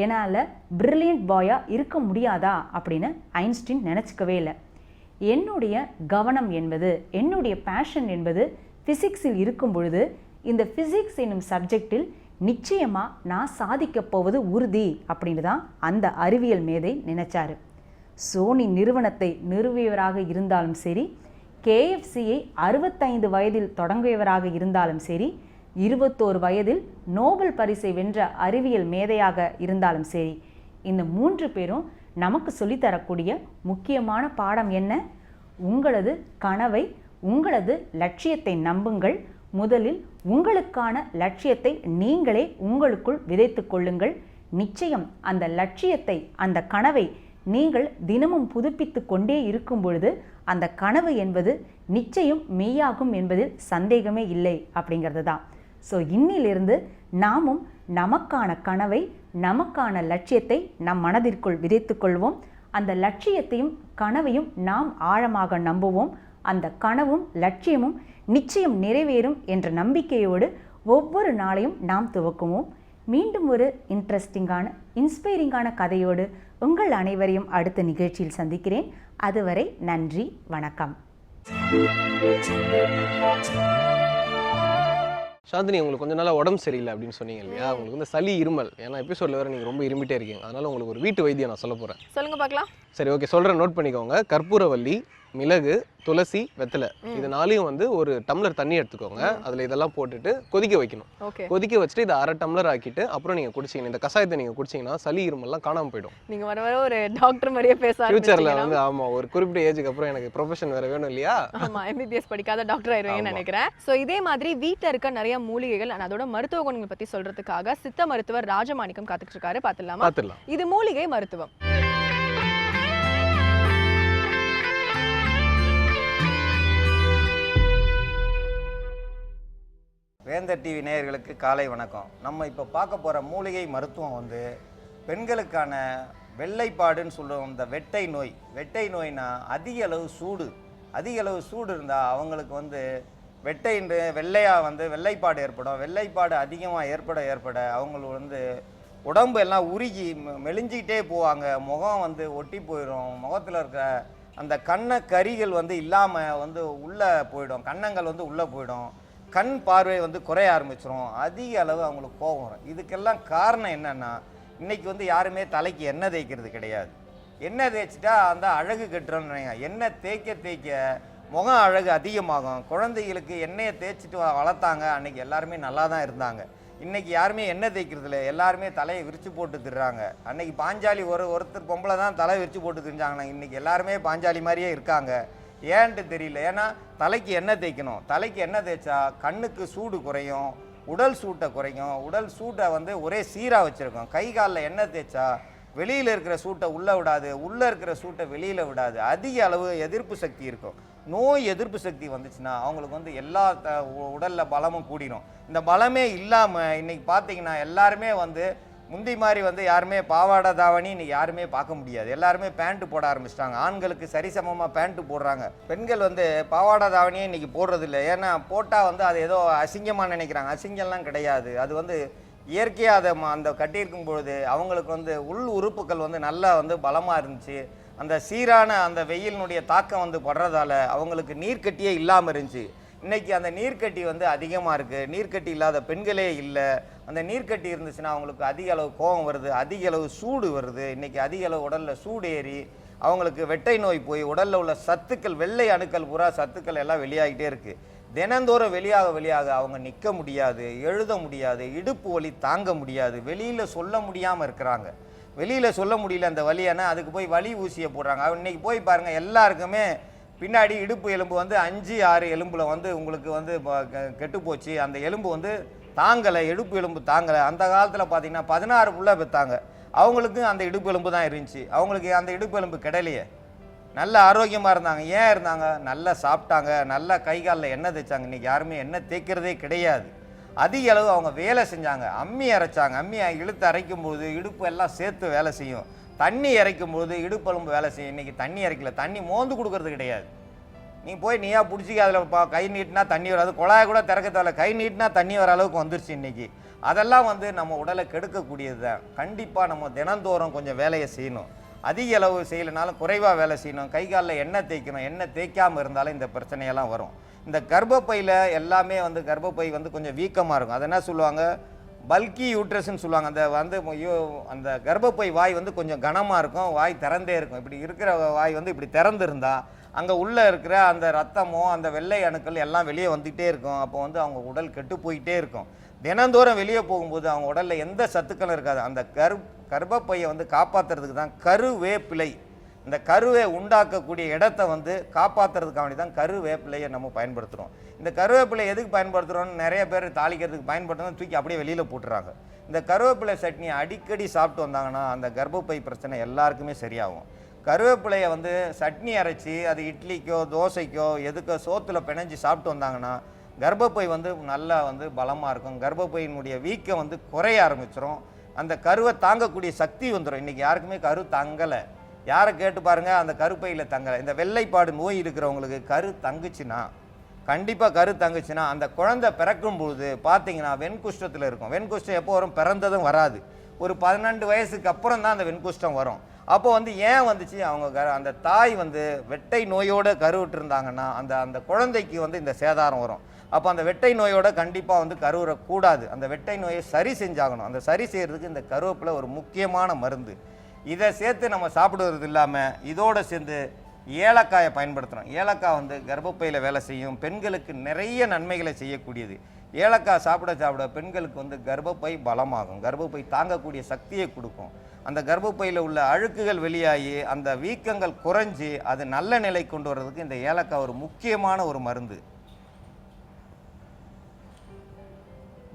என்னால் பிரில்லியன்ட் பாயாக இருக்க முடியாதா அப்படின்னு ஐன்ஸ்டீன் நினச்சிக்கவே இல்லை. என்னுடைய கவனம் என்பது, என்னுடைய பேஷன் என்பது ஃபிசிக்ஸில் இருக்கும் பொழுது இந்த ஃபிசிக்ஸ் என்னும் சப்ஜெக்டில் நிச்சயமாக நான் சாதிக்கப் போவது உறுதி அப்படின்னு தான் அந்த அறிவியல் மேதை நினைச்சாரு. சோனி நிறுவனத்தை நிறுவியவராக இருந்தாலும் சரி, KFCயை 65 வயதில் தொடங்கியவராக இருந்தாலும் சரி, 21 வயதில் நோபல் பரிசை வென்ற அறிவியல் மேதையாக இருந்தாலும் சரி, இந்த 3 பேரும் நமக்கு சொல்லித்தரக்கூடிய முக்கியமான பாடம் என்ன? உங்களது கனவை, உங்களது லட்சியத்தை நம்புங்கள். முதலில் உங்களுக்கான லட்சியத்தை நீங்களே உங்களுக்குள் விதைத்து கொள்ளுங்கள். நிச்சயம் அந்த லட்சியத்தை, அந்த கனவை நீங்கள் தினமும் புதுப்பித்து கொண்டே இருக்கும் பொழுது அந்த கனவு என்பது நிச்சயம் மெய்யாகும் என்பதில் சந்தேகமே இல்லை அப்படிங்கிறது தான். ஸோ இன்னிலிருந்து நாமும் நமக்கான கனவை, நமக்கான லட்சியத்தை நம் மனதிற்குள் விதைத்து கொள்வோம். அந்த லட்சியத்தையும் கனவையும் நாம் ஆழமாக நம்புவோம். அந்த கனவும் லட்சியமும் நிச்சயம் நிறைவேறும் என்ற நம்பிக்கையோடு ஒவ்வொரு நாளையும் நாம் துவக்குவோம். மீண்டும் ஒரு இன்ட்ரெஸ்டிங்கான, இன்ஸ்பைரிங்கான கதையோடு உங்கள் அனைவரையும் அடுத்த நிகழ்ச்சியில் சந்திக்கிறேன். அதுவரை நன்றி, வணக்கம். சாந்தினி, உங்களுக்கு கொஞ்ச நாளாக உடம்பு சரியில்லை அப்படின்னு சொன்னீங்க இல்லையா? உங்களுக்கு வந்து சளி, இருமல், ஏன்னா எபிசோடில் வேறு நீங்கள் ரொம்ப இருமிட்டே இருக்கீங்க. அதனால் உங்களுக்கு ஒரு வீட்டு வைத்தியம் நான் சொல்ல போகிறேன். சொல்லுங்க பார்க்கலாம். சரி, ஓகே, சொல்கிறேன், நோட் பண்ணிக்கோங்க. கற்பூரவல்லி, மிளகு, துளசி, வெத்தலை, இது 4யும் வந்து ஒரு டம்ளர் தண்ணி எடுத்துக்கோங்க. அதில் இதெல்லாம் போட்டுட்டு கொதிக்க வைக்கணும். கொதிக்க வச்சுட்டு இதை 1/2 டம்ளர் ஆக்கிட்டு அப்புறம் நீங்கள் குடிச்சிங்கன்னா, இந்த கஷாயத்தை நீங்கள் குடிச்சிங்கன்னா சளி, இருமல்லாம் காணாமல் போயிடும். நீங்கள் வர வர ஒரு டாக்டர் மாதிரியே பேச ஃபியூச்சரில் வந்து ஆமாம், ஒரு குறிப்பிட்ட ஏஜுக்கு அப்புறம் எனக்கு ப்ரொஃபஷன் வேறு வேணும் இல்லையா? ஆமாம், MBBS படிக்காத டாக்டர் ஆயிடுவீங்கன்னு நினைக்கிறேன். ஸோ இதே மாதிரி வீட்டில் இருக்க நிறைய மூலிகைகள், அதோட மருத்துவ குணங்கள் பற்றி சொல்கிறதுக்காக சித்த மருத்துவர் ராஜமாணிக்கம் காத்துக்கிட்டு இருக்காரு. பார்த்துடலாம். இது மூலிகை மருத்துவம். வேந்தர் டிவி நேயர்களுக்கு காலை வணக்கம். நம்ம இப்போ பார்க்க போகிற மூலிகை மருத்துவம் வந்து பெண்களுக்கான வெள்ளைப்பாடுன்னு சொல்லுவோம். இந்த வெட்டை நோய்னா அதிக அளவு சூடு இருந்தால் அவங்களுக்கு வந்து வெள்ளையாக வந்து வெள்ளைப்பாடு ஏற்படும். வெள்ளைப்பாடு அதிகமாக ஏற்பட அவங்களுக்கு வந்து உடம்பு எல்லாம் உருகி மெலிஞ்சிக்கிட்டே போவாங்க. முகம் வந்து ஒட்டி போயிடும். முகத்தில் இருக்கிற அந்த கரிகள் வந்து இல்லாமல் வந்து உள்ளே போயிடும். கன்னங்கள் வந்து உள்ளே போயிடும். கண் பார்வை வந்து குறைய ஆரம்பிச்சிடும். அதிக அளவு அவங்களுக்கு கோபம் வரும். இதுக்கெல்லாம் காரணம் என்னென்னா, இன்றைக்கி வந்து யாருமே தலைக்கு எண்ணெய் தேய்க்கிறது கிடையாது. எண்ணெய் தேய்ச்சிட்டா அந்த அழகு கட்டுறோன்னு நினைங்க. எண்ணெய் தேய்க்க முகம் அழகு அதிகமாகும். குழந்தைகளுக்கு எண்ணெயை தேய்ச்சிட்டு வளர்த்தாங்க, அன்றைக்கி எல்லாருமே நல்லா தான் இருந்தாங்க. இன்றைக்கி யாருமே எண்ணெய் தேய்க்கிறதில்ல, எல்லாருமே தலையை விரித்து போட்டு திடுறாங்க. அன்றைக்கி பாஞ்சாலி ஒருத்தர் பொம்பளை தான் தலை விரித்து போட்டு திரிஞ்சாங்கன்னா, இன்றைக்கி எல்லாருமே பாஞ்சாலி மாதிரியே இருக்காங்க. ஏன்ட்டு தெரியல. ஏன்னா தலைக்கு எண்ணெய் தேய்க்கணும். தலைக்கு எண்ணெய் தேய்ச்சா கண்ணுக்கு சூடு குறையும், உடல் சூட்டை குறைக்கும். உடல் சூட்டை வந்து ஒரே சீராக வச்சுருக்கோம். கை காலில் எண்ணெய் தேய்ச்சா வெளியில் இருக்கிற சூட்டை உள்ளே விடாது, உள்ளே இருக்கிற சூட்டை வெளியில் விடாது. அதிக அளவு எதிர்ப்பு சக்தி இருக்கும். நோய் எதிர்ப்பு சக்தி வந்துச்சுன்னா அவங்களுக்கு வந்து எல்லா உடலில் பலமும் கூடிடும். இந்த பலமே இல்லாமல் இன்றைக்கி பார்த்தீங்கன்னா எல்லாருமே வந்து முந்தி மாதிரி வந்து யாருமே பாவாடை தாவணி இன்றைக்கி யாருமே பார்க்க முடியாது. எல்லாருமே பேண்ட்டு போட ஆரம்பிச்சிட்டாங்க. ஆண்களுக்கு சரிசமமாக பேண்ட்டு போடுறாங்க. பெண்கள் வந்து பாவாடை தாவணியே இன்றைக்கி போடுறதில்ல. ஏன்னா போட்டால் வந்து அது ஏதோ அசிங்கமாக நினைக்கிறாங்க. அசிங்கம்லாம் கிடையாது. அது வந்து இயற்கையாக அதை அந்த கட்டியிருக்கும் பொழுது அவங்களுக்கு வந்து உள் உறுப்புகள் வந்து நல்லா வந்து பலமாக இருந்துச்சு. அந்த சீரான அந்த வெயிலினுடைய தாக்கம் வந்து படுறதால அவங்களுக்கு நீர்க்கட்டியே இல்லாமல் இருந்துச்சு. இன்னைக்கு அந்த நீர்க்கட்டி வந்து அதிகமாக இருக்குது. நீர்க்கட்டி இல்லாத பெண்களே இல்லை. அந்த நீர்க்கட்டி இருந்துச்சுன்னா அவங்களுக்கு அதிக அளவு கோபம் வருது, அதிக அளவு சூடு வருது. இன்னைக்கு அதிக அளவு உடலில் சூடு ஏறி அவங்களுக்கு வெட்டை நோய் போய் உடலில் உள்ள சத்துக்கள், வெள்ளை அணுக்கள் பூரா சத்துக்கள் எல்லாம் வெளியாகிட்டே இருக்குது. தினந்தோறும் வெளியாக அவங்க நிற்க முடியாது, எழுத முடியாது, இடுப்பு வலி தாங்க முடியாது, வெளியில் சொல்ல முடியாமல் இருக்கிறாங்க. வெளியில் சொல்ல முடியல அந்த வலியானா அதுக்கு போய் வலி ஊசியை போடுறாங்க. இன்னைக்கு போய் பாருங்கள், எல்லாருக்குமே பின்னாடி இடுப்பு எலும்பு வந்து 5-6 எலும்பில் வந்து உங்களுக்கு வந்து கெட்டு போச்சு. அந்த எலும்பு வந்து தாங்கலை, இடுப்பு எலும்பு தாங்கலை. அந்த காலத்தில் பார்த்தீங்கன்னா 16 புள்ள பெற்றாங்க, அவங்களுக்கு அந்த இடுப்பு எலும்பு தான் இருந்துச்சு. அவங்களுக்கு அந்த இடுப்பு எலும்பு கிடைலையே, நல்ல ஆரோக்கியமாக இருந்தாங்க. ஏன் இருந்தாங்க? நல்லா சாப்பிட்டாங்க, நல்லா கை காலில் எண்ணெய் தேய்ச்சாங்க. இன்றைக்கி யாருமே எண்ணெய் தேய்க்கிறதே கிடையாது. அதிக அளவு அவங்க வேலை செஞ்சாங்க, அம்மி அரைச்சாங்க. அம்மி இழுத்து அரைக்கும்போது இடுப்பு எல்லாம் சேர்த்து வேலை செய்யும். தண்ணி இறைக்கும்போது இடுப்பெலும்பு வேலை செய்யும். இன்றைக்கி தண்ணி இறைக்கல, தண்ணி மோந்து கொடுக்கறது கிடையாது. நீ போய் நீயா பிடிச்சி அதில் கை நீட்டினா தண்ணி வராது, குழாயை கூட திறக்க தேவையில்ல, கை நீட்டினா தண்ணி வர அளவுக்கு வந்துருச்சு இன்றைக்கி. அதெல்லாம் வந்து நம்ம உடலை கெடுக்கக்கூடியது தான். கண்டிப்பாக நம்ம தினந்தோறும் கொஞ்சம் வேலையை செய்யணும். அதிக அளவு செய்யலைனாலும் குறைவாக வேலை செய்யணும். கை காலில் எண்ணெய் தேய்க்கணும். எண்ணெய் தேய்க்காமல் இருந்தாலும் இந்த பிரச்சனையெல்லாம் வரும். இந்த கர்ப்பப்பையில் எல்லாமே வந்து கர்ப்பப்பை வந்து கொஞ்சம் வீக்கமாக இருக்கும். அதை என்ன சொல்லுவாங்க, பல்கி யூட்ரஸ்ன்னு சொல்லுவாங்க. அந்த வந்து அந்த கர்ப்பப்பை வாய் வந்து கொஞ்சம் கனமாக இருக்கும், வாய் திறந்தே இருக்கும். இப்படி இருக்கிற வாய் வந்து இப்படி திறந்துருந்தா அங்கே உள்ளே இருக்கிற அந்த ரத்தமோ அந்த வெள்ளை அணுக்கள் எல்லாம் வெளியே வந்துகிட்டே இருக்கும். அப்போ வந்து அவங்க உடல் கெட்டு போயிட்டே இருக்கும். தினந்தோறும் வெளியே போகும்போது அவங்க உடலில் எந்த சத்துக்களும் இருக்காது. அந்த கர்ப்பப்பையை வந்து காப்பாற்றுறதுக்கு தான் கருவேப்பிலை, இந்த கருவை உண்டாக்கக்கூடிய இடத்தை வந்து காப்பாற்றுறதுக்காக வேண்டி தான் கருவேப்பிலையை நம்ம பயன்படுத்துகிறோம். இந்த கருவேப்பிலை எதுக்கு பயன்படுத்துகிறோன்னு நிறைய பேர் தாளிக்கிறதுக்கு பயன்படுத்துகிறோம், தூக்கி அப்படியே வெளியில் போட்டுறாங்க. இந்த கருவேப்பிலை சட்னியை அடிக்கடி சாப்பிட்டு வந்தாங்கன்னா அந்த கர்ப்பப்பை பிரச்சனை எல்லாருக்குமே சரியாகும். கருவேப்பிலையை வந்து சட்னி அரைச்சி அது இட்லிக்கோ தோசைக்கோ எதுக்கோ சோத்தில் பிணைஞ்சி சாப்பிட்டு வந்தாங்கன்னா கர்ப்பப்பை வந்து நல்லா வந்து பலமாக இருக்கும். கர்ப்பப்பையினுடைய வீக்கம் வந்து குறைய ஆரம்பிச்சிடும். அந்த கருவை தாங்கக்கூடிய சக்தி வந்துடும். இன்றைக்கி யாருக்குமே கரு தங்கலை. யாரை கேட்டு பாருங்கள், அந்த கருப்பையில் தங்கலை. இந்த வெள்ளைப்பாடு நோய் இருக்கிறவங்களுக்கு கரு தங்குச்சுன்னா, கண்டிப்பாக கரு தங்குச்சுன்னா அந்த குழந்தை பிறக்கும் பொழுது பார்த்தீங்கன்னா வெண்குஷ்டத்தில் இருக்கும். வெண்குஷ்டம் எப்போ வரும்? பிறந்ததும் வராது, ஒரு 12 வயசுக்கு அப்புறம் தான் அந்த வெண்குஷ்டம் வரும். அப்போ வந்து ஏன் வந்துச்சு? அவங்க அந்த தாய் வந்து வெட்டை நோயோடு கருவிட்டு இருந்தாங்கன்னா அந்த குழந்தைக்கு வந்து இந்த சேதாரம் வரும். அப்போ அந்த வெட்டை நோயோட கண்டிப்பாக வந்து கருவுறக்கூடாது. அந்த வெட்டை நோயை சரி செஞ்சாகணும். அந்த சரி செய்கிறதுக்கு இந்த கருவேப்பிலை ஒரு முக்கியமான மருந்து. இதை சேர்த்து நம்ம சாப்பிடுவது இல்லாமல் இதோடு சேர்ந்து ஏலக்காயை பயன்படுத்தணும். ஏலக்காய் வந்து கர்ப்பப்பையில் வேலை செய்யும். பெண்களுக்கு நிறைய நன்மைகளை செய்யக்கூடியது. ஏலக்காய் சாப்பிட பெண்களுக்கு வந்து கர்ப்பப்பை பலமாகும், கர்ப்பப்பை தாங்கக்கூடிய சக்தியை கொடுக்கும். அந்த கர்ப்பப்பையில் உள்ள அழுக்குகள் வெளியாகி அந்த வீக்கங்கள் குறைஞ்சி அது நல்ல நிலை கொண்டு வர்றதுக்கு இந்த ஏலக்காய் ஒரு முக்கியமான ஒரு மருந்து.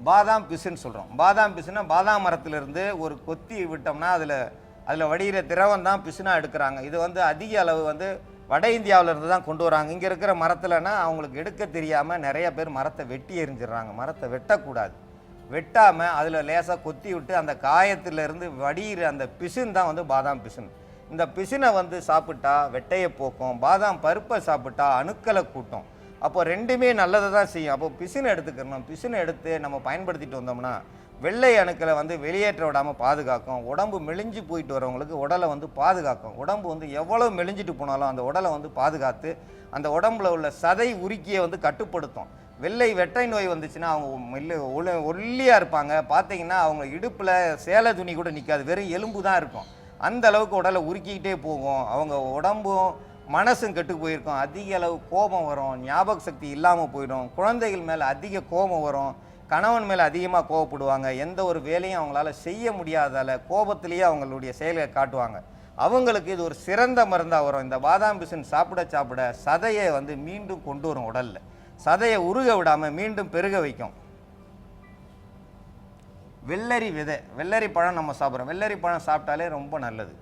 பாதாம் பிசுன்னு சொல்கிறோம். பாதாம் பிசுன்னா பாதாம் மரத்திலிருந்து ஒரு கொத்தி விட்டோம்னா அதில் வடிகிற திரவம் தான் பிசுனா எடுக்கிறாங்க. இது வந்து அதிக அளவு வந்து வட இந்தியாவிலேருந்து தான் கொண்டு வராங்க. இங்கே இருக்கிற மரத்தில்னா அவங்களுக்கு எடுக்க தெரியாமல் நிறைய பேர் மரத்தை வெட்டி எரிஞ்சிடுறாங்க. மரத்தை வெட்டக்கூடாது. வெட்டாமல் அதில் லேசாக கொத்தி விட்டு அந்த காயத்திலேருந்து வடிகிற அந்த பிசுன் தான் வந்து பாதாம் பிசுன். இந்த பிசுனை வந்து சாப்பிட்டா வெட்டையை போக்கும், பாதாம் பருப்பை சாப்பிட்டா அணுக்களை கூட்டும். அப்போ ரெண்டுமே நல்லதை தான் செய்யும். அப்போ பிசுனை எடுத்துக்கிறணும். பிசுனை எடுத்து நம்ம பயன்படுத்திட்டு வந்தோம்னா வெள்ளை அணுக்களை வந்து வெளியேற்ற விடாமல் பாதுகாக்கும். உடம்பு மெலிஞ்சு போயிட்டு வரவங்களுக்கு உடலை வந்து பாதுகாக்கும். உடம்பு வந்து எவ்வளோ மெலிஞ்சிட்டு போனாலும் அந்த உடலை வந்து பாதுகாத்து அந்த உடம்புல உள்ள சதை உருக்கியை வந்து கட்டுப்படுத்தும். வெட்டை நோய் வந்துச்சுன்னா அவங்க ஒல்லியாக இருப்பாங்க. பார்த்தீங்கன்னா அவங்க இடுப்பில் சேலை துணி கூட நிற்காது, வெறும் எலும்பு தான் இருக்கும். அந்த அளவுக்கு உடலை உருக்கிக்கிட்டே போகும். அவங்க உடம்பும் மனசும் கெட்டு போயிருக்கும். அதிக அளவு கோபம் வரும், ஞாபக சக்தி இல்லாமல் போயிடும். குழந்தைகள் மேலே அதிக கோபம் வரும், கணவன் மேலே அதிகமாக கோபப்படுவாங்க. எந்த ஒரு வேலையும் அவங்களால செய்ய முடியாதால கோபத்திலேயே அவங்களுடைய செயலை காட்டுவாங்க. அவங்களுக்கு இது ஒரு சிறந்த மருந்தாக வரும். இந்த பாதாம் பிசின் சாப்பிட சதையை வந்து மீண்டும் கொண்டு வரும். உடலில் சதையை உருக விடாமல் மீண்டும் பெருக வைக்கும். வெள்ளரி விதை, வெள்ளரி பழம் நம்ம சாப்பிட்றோம். வெள்ளரி பழம் சாப்பிட்டாலே ரொம்ப நல்லது.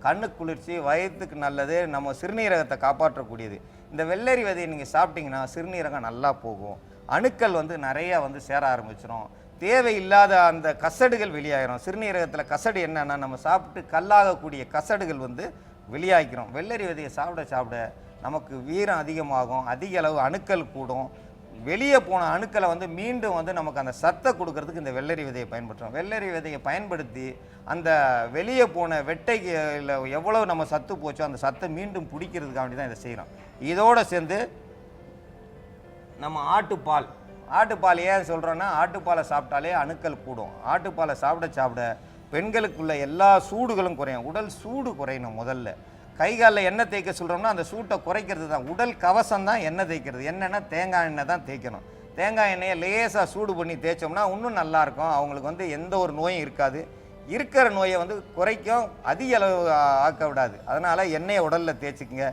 கண்ணுக்கு குளிர்ச்சி, வயிற்றுக்கு நல்லது, நம்ம சிறுநீரகத்தை காப்பாற்றக்கூடியது. இந்த வெள்ளரி விதையை நீங்கள் சாப்பிட்டீங்கன்னா சிறுநீரகம் நல்லா போகும். அணுக்கள் வந்து நிறையா வந்து சேர ஆரம்பிச்சிடும். தேவையில்லாத அந்த கசடுகள் வெளியாகிடும். சிறுநீரகத்தில் கசடு என்னென்னா நம்ம சாப்பிட்டு கல்லாகக்கூடிய கசடுகள் வந்து வெளியாகிறோம். வெள்ளரி விதையை சாப்பிட நமக்கு வீரம் அதிகமாகும், அதிக அளவு அணுக்கள் கூடும். வெளியே போன அணுக்களை வந்து மீண்டும் வந்து நமக்கு அந்த சத்தை கொடுக்கறதுக்கு இந்த வெள்ளரி விதையை பயன்படுத்துகிறோம். வெள்ளரி விதையை பயன்படுத்தி அந்த வெளியே போன வெட்டையில் எவ்வளோ நம்ம சத்து போச்சோ அந்த சத்தை மீண்டும் பிடிக்கிறதுக்காக வேண்டி தான் இதை செய்கிறோம். இதோடு சேர்ந்து நம்ம ஆட்டுப்பால் ஏன் சொல்கிறோன்னா ஆட்டுப்பாலை சாப்பிட்டாலே அணுக்கள் கூடும். ஆட்டுப்பாலை சாப்பிட பெண்களுக்குள்ள எல்லா சூடுகளும் குறையும். உடல் சூடு குறையணும். முதல்ல கை காலில் எண்ணெய் தேய்க்க சொல்கிறோம்னா அந்த சூட்டை குறைக்கிறது தான். உடல் கவசம் தான் எண்ணெய் தேய்க்கிறது. என்னென்னா தேங்காய் எண்ணெய் தான் தேய்க்கணும். தேங்காய் எண்ணெயை லேசாக சூடு பண்ணி தேய்ச்சோம்னா இன்னும் நல்லாயிருக்கும். அவங்களுக்கு எந்த ஒரு நோயும் இருக்காது. இருக்கிற நோயை குறைக்கும், அதிக அளவு ஆக்க விடாது. அதனால் எண்ணெயை உடலில் தேய்ச்சிக்கங்க.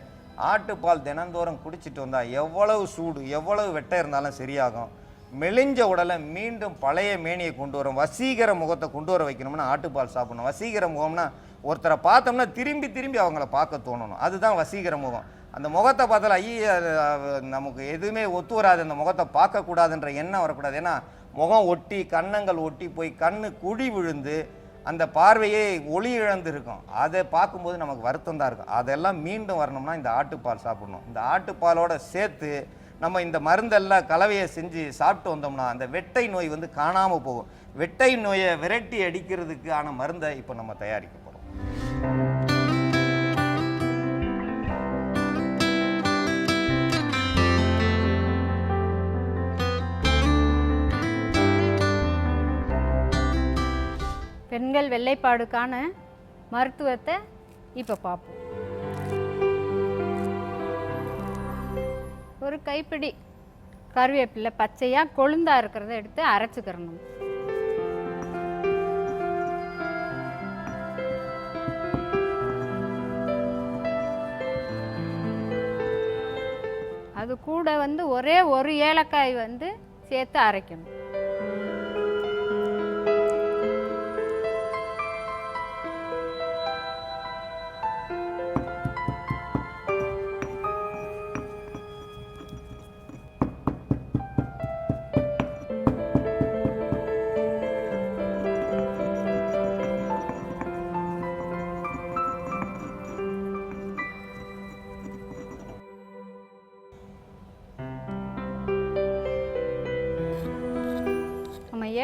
ஆட்டுப்பால் தினந்தோறும் குடிச்சிட்டு வந்தால் எவ்வளவு சூடு எவ்வளவு வெட்டை இருந்தாலும் சரியாகும். மெலிஞ்ச உடலை மீண்டும் பழைய மேனியை கொண்டு வரும். வசீகர முகத்தை கொண்டு வர வைக்கணும்னா ஆட்டுப்பால் சாப்பிடணும். வசீகர முகம்னா ஒருத்தரை பார்த்தோம்னா திரும்பி அவங்கள பார்க்க தோணணும். அதுதான் வசீகர முகம். அந்த முகத்தை பார்த்தால நமக்கு எதுவுமே ஒத்து வராது. அந்த முகத்தை பார்க்கக்கூடாதுன்ற எண்ணம் வரக்கூடாது. ஏன்னா முகம் ஒட்டி கன்னங்கள் ஒட்டி போய் கண்ணு குழி விழுந்து அந்த பார்வையே ஒளி இழந்து இருக்கும். அதை பார்க்கும்போது நமக்கு வருத்தம் தான் இருக்கும். அதெல்லாம் மீண்டும் வரணும்னா இந்த ஆட்டுப்பால் சாப்பிடணும். இந்த ஆட்டுப்பாலோட சேர்த்து நம்ம இந்த மருந்தெல்லாம் கலவையை செஞ்சு சாப்பிட்டு வந்தோம்னா அந்த வெட்டை நோய் காணாமல் போகும். வெட்டை நோயை விரட்டி அடிக்கிறதுக்கான மருந்தை இப்போ நம்ம தயாரிக்க போகிறோம். பெண்கள் வெள்ளைப்பாடுக்கான மருத்துவத்தை இப்போ பார்ப்போம். ஒரு கைப்பிடி கருவேப்பிலை பச்சையாக கொழுந்தா இருக்கிறத எடுத்து அரைச்சிக்கிறணும். அது கூட ஒரே ஒரு ஏலக்காய் சேர்த்து அரைக்கணும்.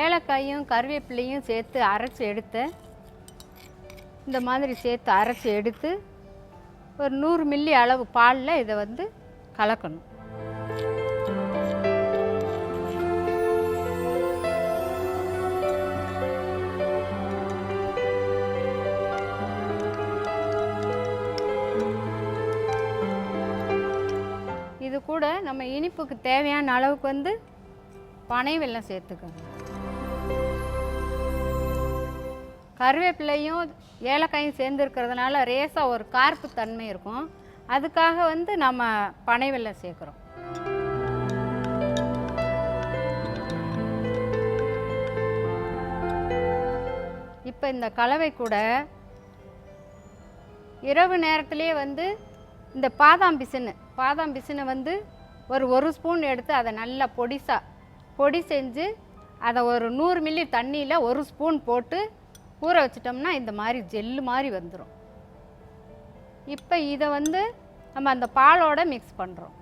ஏலக்காயும் கருவேப்பிலையும் சேர்த்து அரைச்சி எடுத்து இந்த மாதிரி சேர்த்து அரைச்சி எடுத்து ஒரு 100 மில்லி அளவு பாலில் இதை கலக்கணும். இது கூட நம்ம இனிப்புக்கு தேவையான அளவுக்கு பனை வெல்லம் சேர்த்துக்கணும். கருவேப்பிலையும் ஏலக்காயும் சேர்ந்துருக்கிறதுனால ரேசாக ஒரு கார்ப்பு தன்மை இருக்கும். அதுக்காக நம்ம பனை வெல்லம் சேர்க்குறோம். இப்போ இந்த கலவை கூட இரவு நேரத்துலேயே இந்த பாதாம் பிசினை ஒரு ஸ்பூன் எடுத்து அதை நல்லா பொடி செஞ்சு அதை ஒரு 100 மில்லி தண்ணியில் 1 ஸ்பூன் போட்டு ஊற வச்சிட்டோம்னா இந்த மாதிரி ஜெல்லு மாதிரி வந்துடும். இப்போ இதை நம்ம அந்த பாலோட மிக்ஸ் பண்ணுறோம்.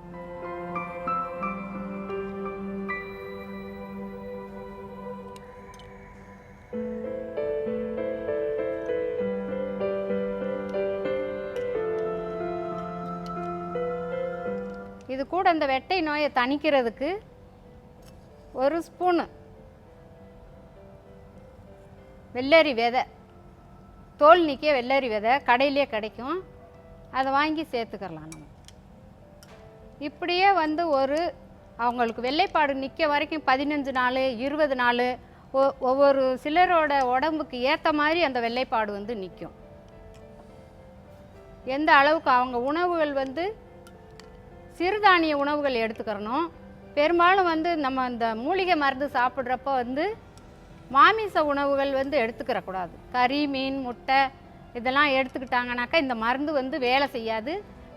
இது கூட இந்த வெட்டை நோயை தணிக்கிறதுக்கு 1 ஸ்பூனு வெள்ளரி விதை, தோல் நீக்கிய வெள்ளரி விதை கடையிலே கிடைக்கும். அதை வாங்கி சேர்த்துக்கலாம். நம்ம இப்படியே அவங்களுக்கு வெள்ளைப்பாடு நிற்க வரைக்கும் 15 நாள் 20 நாள் ஒவ்வொரு சிலரோட உடம்புக்கு ஏற்ற மாதிரி அந்த வெள்ளைப்பாடு நிற்கும். எந்த அளவுக்கு அவங்க உணவுகள் சிறுதானிய உணவுகள் எடுத்துக்கிறணும். பெரும்பாலும் நம்ம இந்த மூலிகை மருந்து சாப்பிட்றப்போ மாமிச உணவுகள் எடுத்துக்கிறக்கூடாது. கறி, மீன், முட்டை இதெல்லாம் எடுத்துக்கிட்டாங்கனாக்கா இந்த மருந்து வேலை செய்யாது.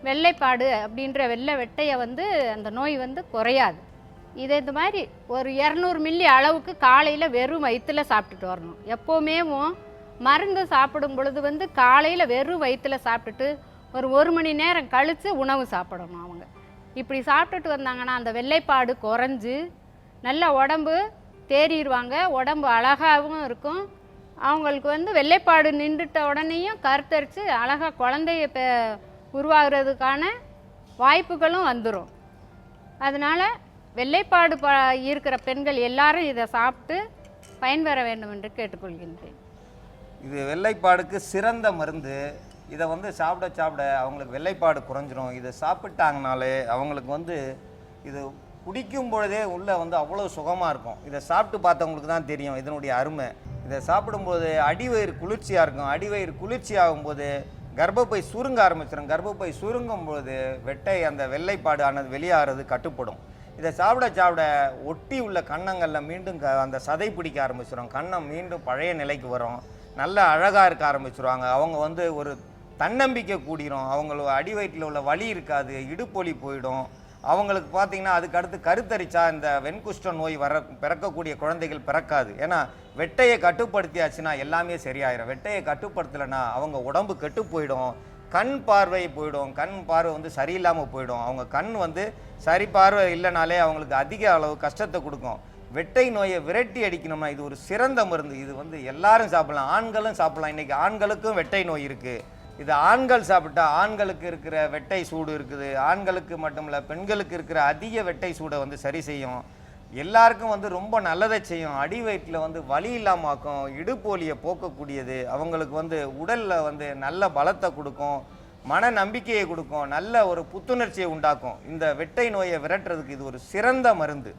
வெள்ளைப்பாடு அப்படின்ற வெட்டையை அந்த நோய் குறையாது. இதை இந்த மாதிரி ஒரு 200 மில்லி அளவுக்கு காலையில் வெறும் வயிற்றில் சாப்பிட்டுட்டு வரணும். எப்போவுமே மருந்து சாப்பிடும் பொழுது காலையில் வெறும் வயிற்றில் சாப்பிட்டுட்டு ஒரு 1 மணி நேரம் கழித்து உணவு சாப்பிடணும். அவங்க இப்படி சாப்பிட்டுட்டு வந்தாங்கன்னா அந்த வெள்ளைப்பாடு குறைஞ்சு நல்ல உடம்பு தேறிடுவாங்க. உடம்பு அழகாகவும் இருக்கும். அவங்களுக்கு வெள்ளைப்பாடு நின்றுட்ட உடனேயும் கருத்தரித்து அழகாக குழந்தைய உருவாகிறதுக்கான வாய்ப்புகளும் வந்துடும். அதனால் வெள்ளைப்பாடு இருக்கிற பெண்கள் எல்லாரும் இதை சாப்பிட்டு பயன்பெற வேண்டும் என்று கேட்டுக்கொள்கின்றேன். இது வெள்ளைப்பாடுக்கு சிறந்த மருந்து. இதை வந்து சாப்பிட சாப்பிட அவங்களுக்கு வெள்ளைப்பாடு குறைஞ்சிரும். இதை சாப்பிட்டாங்கனாலே அவங்களுக்கு வந்து இது குடிக்கும் பொழுதே உள்ளே வந்து அவ்வளோ சுகமாக இருக்கும். இதை சாப்பிட்டு பார்த்தவங்களுக்கு தான் தெரியும் இதனுடைய அருமை. இதை சாப்பிடும்போது அடிவயிறு குளிர்ச்சியாக இருக்கும். அடிவயிறு குளிர்ச்சி ஆகும்போது கர்ப்பப்பை சுருங்க ஆரம்பிச்சிடும். கர்ப்பப்பை சுருங்கும் போது அந்த வெள்ளைப்பாடு ஆனது வெளியாகிறது கட்டுப்படும். இதை சாப்பிட சாப்பிட ஒட்டி உள்ள கன்னங்களில் மீண்டும் அந்த சதை பிடிக்க ஆரம்பிச்சிடும். கன்னம் மீண்டும் பழைய நிலைக்கு வரும். நல்ல அழகாக இருக்க ஆரம்பிச்சிருவாங்க. அவங்க வந்து ஒரு தன்னம்பிக்கை கூடிரும். அவங்கள அடி வயிற்றில் உள்ள வலி இருக்காது, இடுப்பொலி போயிடும். அவங்களுக்கு பார்த்தீங்கன்னா அதுக்கு அடுத்து கருத்தரிச்சா இந்த வெண்குஷ்ட நோய் பிறக்கக்கூடிய குழந்தைகள் பிறக்காது. ஏன்னா வெட்டையை கட்டுப்படுத்தியாச்சுன்னா எல்லாமே சரியாயிடும். வெட்டையை கட்டுப்படுத்தலைன்னா அவங்க உடம்பு கெட்டு போயிடும், கண் பார்வை போயிடும். கண் பார்வை வந்து சரியில்லாமல் போயிடும். அவங்க கண் வந்து சரி பார்வை இல்லைனாலே அவங்களுக்கு அதிக அளவு கஷ்டத்தை கொடுக்கும். வெட்டை நோயை விரட்டி அடிக்கணும்னா இது ஒரு சிறந்த மருந்து. இது வந்து எல்லாரும் சாப்பிடலாம், ஆண்களும் சாப்பிடலாம். இன்றைக்கி ஆண்களுக்கும் வெட்டை நோய் இருக்குது. இது ஆண்கள் சாப்பிட்டா ஆண்களுக்கு இருக்கிற வெட்டை சூடு இருக்குது. ஆண்களுக்கு மட்டும் இல்லை, பெண்களுக்கு இருக்கிற அதிக வெட்டை சூடை வந்து சரி செய்யும். எல்லாருக்கும் வந்து ரொம்ப நல்லதை செய்யும். அடி வயிற்றில் வந்து வலி இல்லாமல் ஆக்கும், இடுப்போலியை போக்கக்கூடியது. அவங்களுக்கு வந்து உடலில் வந்து நல்ல பலத்தை கொடுக்கும், மன நம்பிக்கையை கொடுக்கும், நல்ல ஒரு புத்துணர்ச்சியை உண்டாக்கும். இந்த வெட்டை நோயை விரட்டுறதுக்கு இது ஒரு சிறந்த மருந்து.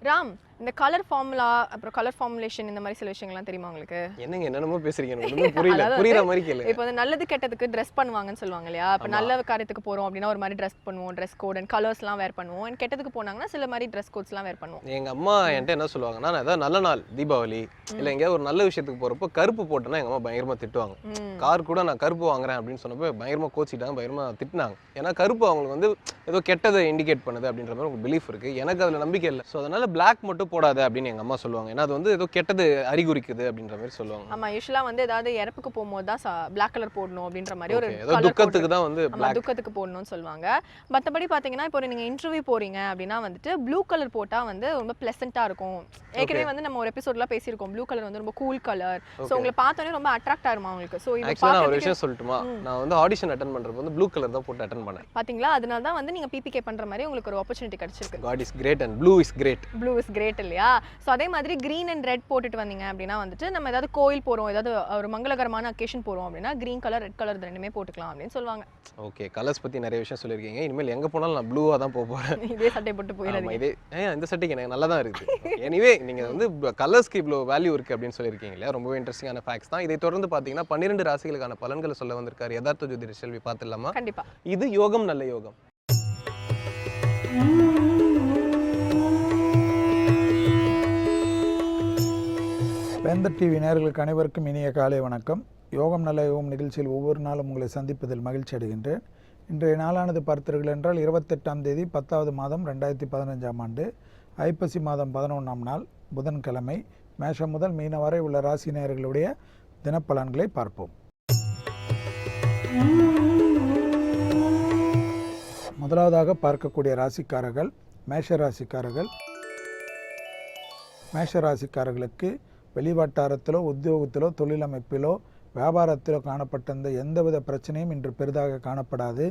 ராம், இந்த கலர் ஃபார்முலா அப்புறம் கலர் ஃபார்முலேஷன் இந்த மாதிரி சில விஷயங்கள்லாம் தெரியுமா உங்களுக்கு? என்னங்க என்னென்னமோ பேசுறீங்க, ஒண்ணுமே புரியல. புரியுற மாதிரி கேளுங்க. இப்போ வந்து நல்லது கெட்டதுக்கு ட்ரெஸ் பண்ணுவாங்கன்னு சொல்லுவாங்க இல்லையா? இப்போ நல்ல காரியத்துக்கு போறோம் அப்படின்னா ஒரு மாதிரி ட்ரெஸ் பண்ணுவோம், ட்ரெஸ் கோட் அண்ட் கலர்ஸ்லாம் வேர் பண்ணுவோம். அண்ட் கெட்டதுக்கு போனாங்கன்னா சில மாதிரி ட்ரெஸ் கோட்ஸ்லாம் வேர் பண்ணுவோம். எங்க அம்மா என்கிட்ட என்ன சொல்லுவாங்கன்னா, நான் ஏதாவது நல்ல நாள் தீபாவளி இல்லை எங்கேயாவது ஒரு நல்ல விஷயத்துக்கு போறப்போ கருப்பு போட்டேன்னா எங்க அம்மா பயங்கரமா திட்டுவாங்க. கார் கூட நான் கருப்பு வாங்குறேன் அப்படின்னு சொன்னப்போ பயங்கரமா கோச்சிட்டாங்க, பயங்கரமா திட்டினாங்க. ஏன்னா கருப்பு அவங்களுக்கு வந்து ஏதோ கெட்டதை இண்டிகேட் பண்ணுது அப்படின்ற மாதிரி உங்களுக்கு பிலீஃப் இருக்கு. எனக்கு அதுல நம்பிக்கை இல்லை. ஸோ அதனால பிளாக் மட்டும் போடாது அப்படின்னு எங்க அம்மா சொல்லுவாங்க. ஏன்னா அது வந்து ஏதோ கெட்டது அறிகுறிக்குது அப்படின்ற மாதிரி சொல்லுவாங்க. ஆமா, யூசுவலா வந்து ஏதாவது இறப்புக்கு போகும்போது தான் பிளாக் கலர் போடணும் அப்படின்ற மாதிரி ஒரு துக்கத்துக்கு தான் வந்து துக்கத்துக்கு போடணும்னு சொல்லுவாங்க. மற்றபடி பாத்தீங்கன்னா இப்போ நீங்க இன்டர்வியூ போறீங்க அப்படின்னா வந்துட்டு ப்ளூ கலர் போட்டா வந்து ரொம்ப பிளசண்டா இருக்கும். ஏற்கனவே வந்து நம்ம ஒரு எபிசோட்ல பேசியிருக்கோம், ப்ளூ கலர் வந்து ரொம்ப கூல் கலர். ஸோ உங்களை பார்த்தோன்னே ரொம்ப அட்ராக்ட் ஆயிருமா உங்களுக்கு? ஸோ நான் ஒரு விஷயம் சொல்லட்டுமா, நான் வந்து ஆடிஷன் அட்டன் பண்றப்ப வந்து ப்ளூ கலர் தான் போட்டு அட்டன் பண்ணேன். பாத்தீங்களா? அதனால தான் வந்து நீங்க பிபிகே பண்ற மாதிரி உங்களுக்கு ஒரு ஆப்பர்ச்சுனிட்டி கிடைச்சிருக்கு. God is great and blue is great. Blue is great இல்லையா? ஸோ அதே மாதிரி கிரீன் அண்ட் ரெட் போட்டுட்டு வந்தீங்க அப்படின்னா வந்துட்டு நம்ம ஏதாவது கோயில் போறோம், ஏதாவது ஒரு மங்களகரமான அக்கேஷன் போறோம் அப்படின்னா கிரீன் கலர் ரெட் கலர் ரெண்டுமே போட்டுக்கலாம் அப்படின்னு சொல்லுவாங்க. ஓகே, கலர்ஸ் பத்தி நிறைய விஷயம் சொல்லியிருக்கீங்க. இனிமேல் எங்க போனாலும் நான் ப்ளூவா தான் போக போறேன். இதே சட்டை போட்டு போயிடாதீங்க. இதே இந்த சட்டைக்கு எனக்கு நல்லா தான் இருக்கு. எனிவே நீங்க வந்து கலர்ஸ்க்கு இவ்வளோ வேல்யூ இருக்கு அப்படின்னு சொல்லியிருக்கீங்க இல்லையா? ரொம்பவே இன்ட்ரெஸ்டிங்கான ஃபேக்ட்ஸ் தான். இதை தொடர்ந்து பார்த்தீங்கன்னா 12 ராசிகளுக்கான பலன்களை சொல்ல வந்திருக்காரு யதார்த்த ஜோதிடர் செல்வி. பார்த்துடலாமா? கண்டிப்பா. இது யோகம் நல்ல யோகம். வேந்தர் டிவி நேயர்களுக்கு அனைவருக்கும் இனிய காலை வணக்கம். யோகம் நல்ல யோகம் நிகழ்ச்சியில் ஒவ்வொரு நாளும் உங்களை சந்திப்பதில் மகிழ்ச்சி அடைகின்றேன். இன்றைய நாளானது பார்த்தீர்கள் என்றால் 28ஆம் தேதி 10வது மாதம் 2015ஆம் ஆண்டு ஐப்பசி மாதம் 11ஆம் நாள் புதன்கிழமை. மேஷம் முதல் மீன வரை உள்ள ராசி நேயர்களுடைய தினப்பலன்களை பார்ப்போம். முதலாவதாக பார்க்கக்கூடிய ராசிக்காரர்கள் மேஷராசிக்காரர்கள். மேஷராசிக்காரர்களுக்கு வெளிவட்டாரத்திலோ உத்தியோகத்திலோ தொழிலமைப்பிலோ வியாபாரத்திலோ காணப்பட்ட எந்தவித பிரச்சனையும் இன்று பெரிதாக காணப்படாது.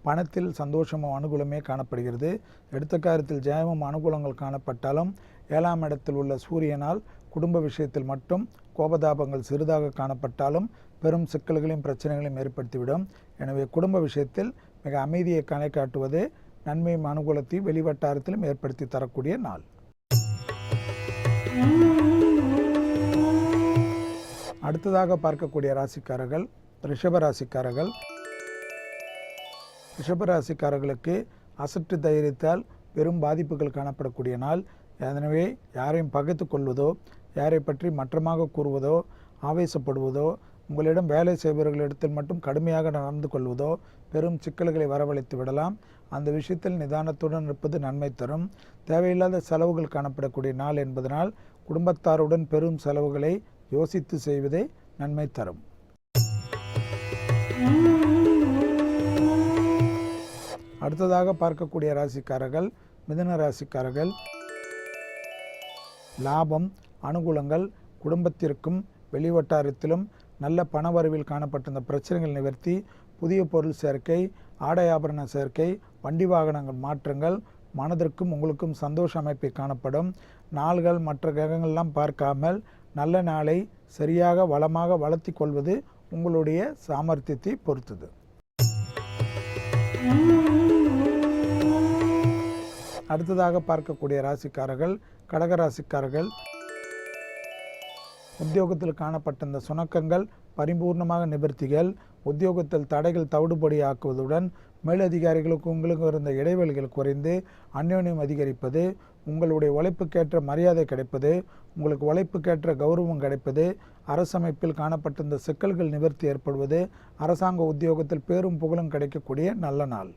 பணத்தில் சந்தோஷமும் அனுகூலமே காணப்படுகிறது. எடுத்த காரியத்தில் ஜெயமும் அனுகூலங்கள் காணப்பட்டாலும் 7ஆம் இடத்தில் உள்ள சூரியனால் குடும்ப விஷயத்தில் மட்டும் கோபதாபங்கள் சிறிதாக காணப்பட்டாலும் பெரும் சிக்கல்களையும் பிரச்சனைகளையும் ஏற்படுத்திவிடும். எனவே குடும்ப விஷயத்தில் மிக அமைதியை கணை காட்டுவது நன்மையும் அனுகூலத்தையும் வெளிவட்டாரத்திலும் ஏற்படுத்தி தரக்கூடிய நாள். அடுத்ததாக பார்க்கக்கூடிய ராசிக்காரர்கள் ரிஷபராசிக்காரர்கள். ரிஷபராசிக்காரர்களுக்கு அசட்டு தைரியத்தால் பெரும் பாதிப்புகள் காணப்படக்கூடிய நாள். எனவே யாரையும் பகைத்து கொள்வதோ, யாரை பற்றி மற்றமாக கூறுவதோ, ஆவேசப்படுவதோ, உங்களிடம் வேலை செய்பவர்களிடத்தில் மட்டும் கடுமையாக நடந்து கொள்வதோ பெரும் சிக்கல்களை வரவழைத்து விடலாம். அந்த விஷயத்தில் நிதானத்துடன் இருப்பது நன்மை தரும். தேவையில்லாத செலவுகள் காணப்படக்கூடிய நாள் என்பதனால் குடும்பத்தாருடன் பெரும் செலவுகளை யோசித்து செய்வதே நன்மை தரும். அடுத்ததாக பார்க்கக்கூடிய ராசிக்காரர்கள் மிதுன ராசிக்காரர்கள். லாபம் அனுகூலங்கள் குடும்பத்திற்கும் வெளிவட்டாரத்திலும் நல்ல பண வரவில் காணப்பட்ட பிரச்சனைகள் நிவர்த்தி புதிய பொருள் சேர்க்கை, ஆடை ஆபரண சேர்க்கை, வண்டி வாகனங்கள் மாற்றங்கள், மனதிற்கும் உங்களுக்கும் சந்தோஷ அமைப்பை காணப்படும். நாள்கள் மற்ற கிரகங்கள்லாம் பார்க்காமல் நல்ல நாளை சரியாக வளமாக வளர்த்தி கொள்வது உங்களுடைய சாமர்த்தியத்தை பொறுத்தது. அடுத்ததாக பார்க்கக்கூடிய ராசிக்காரர்கள் கடகராசிக்காரர்கள். உத்தியோகத்தில் காணப்பட்ட இந்த சுணக்கங்கள் பரிபூர்ணமாக நிவர்த்திகள். உத்தியோகத்தில் தடைகள் தவிடுபடி ஆக்குவதுடன் மேலதிகாரிகளுக்கு உங்களுக்கு இருந்த இடைவெளிகள் குறைந்து அந்யோன்யம் அதிகரிப்பது, உங்களுடைய உழைப்புக்கேற்ற மரியாதை கிடைப்பது, உங்களுக்கு உழைப்புக்கேற்ற கௌரவம் கிடைப்பது, அரசமைப்பில் காணப்பட்ட இந்த சிக்கல்கள் நிவர்த்தி ஏற்படுவது, அரசாங்க உத்தியோகத்தில் பேரும் புகழும் கிடைக்கக்கூடிய நல்ல நாள்.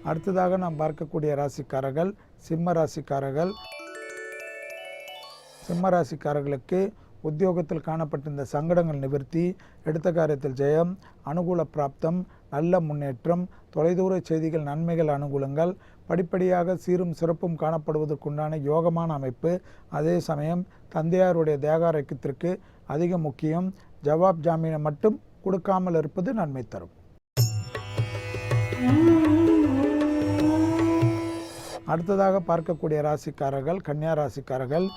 அடுத்ததாக நாம் பார்க்கக்கூடிய ராசிக்காரர்கள் சிம்ம ராசிக்காரர்கள். சிம்ம ராசிக்காரர்களுக்கு உத்தியோகத்தில் காணப்பட்ட இந்த சங்கடங்கள் நிவர்த்தி, எடுத்த காரியத்தில் ஜெயம், அனுகூல பிராப்தம், நல்ல முன்னேற்றம், தொலைதூர செய்திகள், நன்மைகள், அனுகூலங்கள், படிப்படியாக சீரும் சிறப்பும் காணப்படுவதற்குண்டான யோகமான அமைப்பு. அதே சமயம் தந்தையாருடைய தேகாரோக்கியத்திற்கு அதிக முக்கியம். ஜவாப் ஜாமீனை மட்டும் கொடுக்காமல் இருப்பது நன்மை தரும். அடுத்ததாக பார்க்கக்கூடிய ராசிக்காரர்கள் கன்னியா ராசிக்காரர்கள்.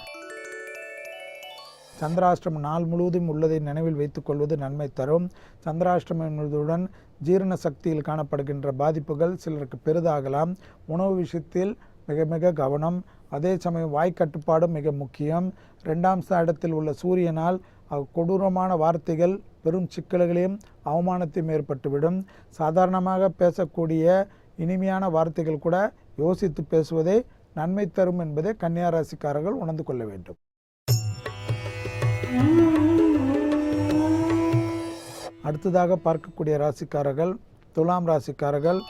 சந்திராஷ்டிரமம் நாள் முழுவதும் உள்ளதை நினைவில் வைத்துக் கொள்வது நன்மை தரும். சந்திராஷ்டிரமம் என்பதுடன் ஜீரண சக்தியில் காணப்படுகின்ற பாதிப்புகள் சிலருக்கு பெரிதாகலாம். உணவு விஷயத்தில் மிக மிக கவனம். அதே சமயம் வாய்க்கட்டுப்பாடும் மிக முக்கியம். 2ஆம் இடத்தில் உள்ள சூரியனால் கொடூரமான வார்த்தைகள் பெரும் சிக்கல்களையும் அவமானத்தையும் ஏற்பட்டுவிடும். சாதாரணமாக பேசக்கூடிய இனிமையான வார்த்தைகள் கூட யோசித்து பேசுவதே நன்மை தரும் என்பதை கன்னியா ராசிக்காரர்கள் உணர்ந்து கொள்ள வேண்டும். அடுத்ததாக பார்க்கக்கூடிய ராசிக்காரர்கள் துலாம் ராசிக்காரர்கள்.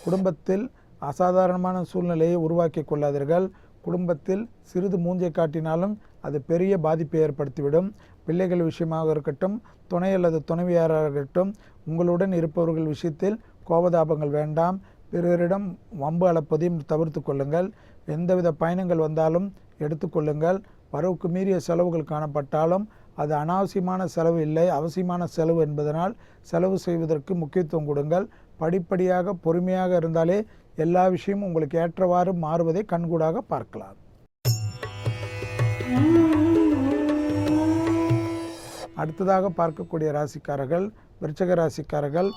குடும்பத்தில் அசாதாரணமான சூழ்நிலையை உருவாக்கி கொள்ளாதீர்கள். குடும்பத்தில் சிறிது மூஞ்சை காட்டினாலும் அது பெரிய பாதிப்பை ஏற்படுத்திவிடும். பிள்ளைகள் விஷயமாக இருக்கட்டும், துணை அல்லது துணைவியாராக இருக்கட்டும், உங்களுடன் இருப்பவர்கள் விஷயத்தில் கோபதாபங்கள் வேண்டாம். பிறரிடம் வம்பு அளப்பதையும் தவிர்த்து கொள்ளுங்கள். எந்தவித பயணங்கள் வந்தாலும் எடுத்துக்கொள்ளுங்கள். வரவுக்கு மீறிய செலவுகள் காணப்பட்டாலும் அது அனாவசியமான செலவு இல்லை, அவசியமான செலவு என்பதனால் செலவு செய்வதற்கு முக்கியத்துவம் கொடுங்கள். படிப்படியாக பொறுமையாக இருந்தாலே எல்லா விஷயமும் உங்களுக்கு ஏற்றவாறு மாறுவதை கண்கூடாக பார்க்கலாம். அடுத்ததாக பார்க்கக்கூடிய ராசிக்காரர்கள் விருச்சிக ராசிக்காரர்கள்.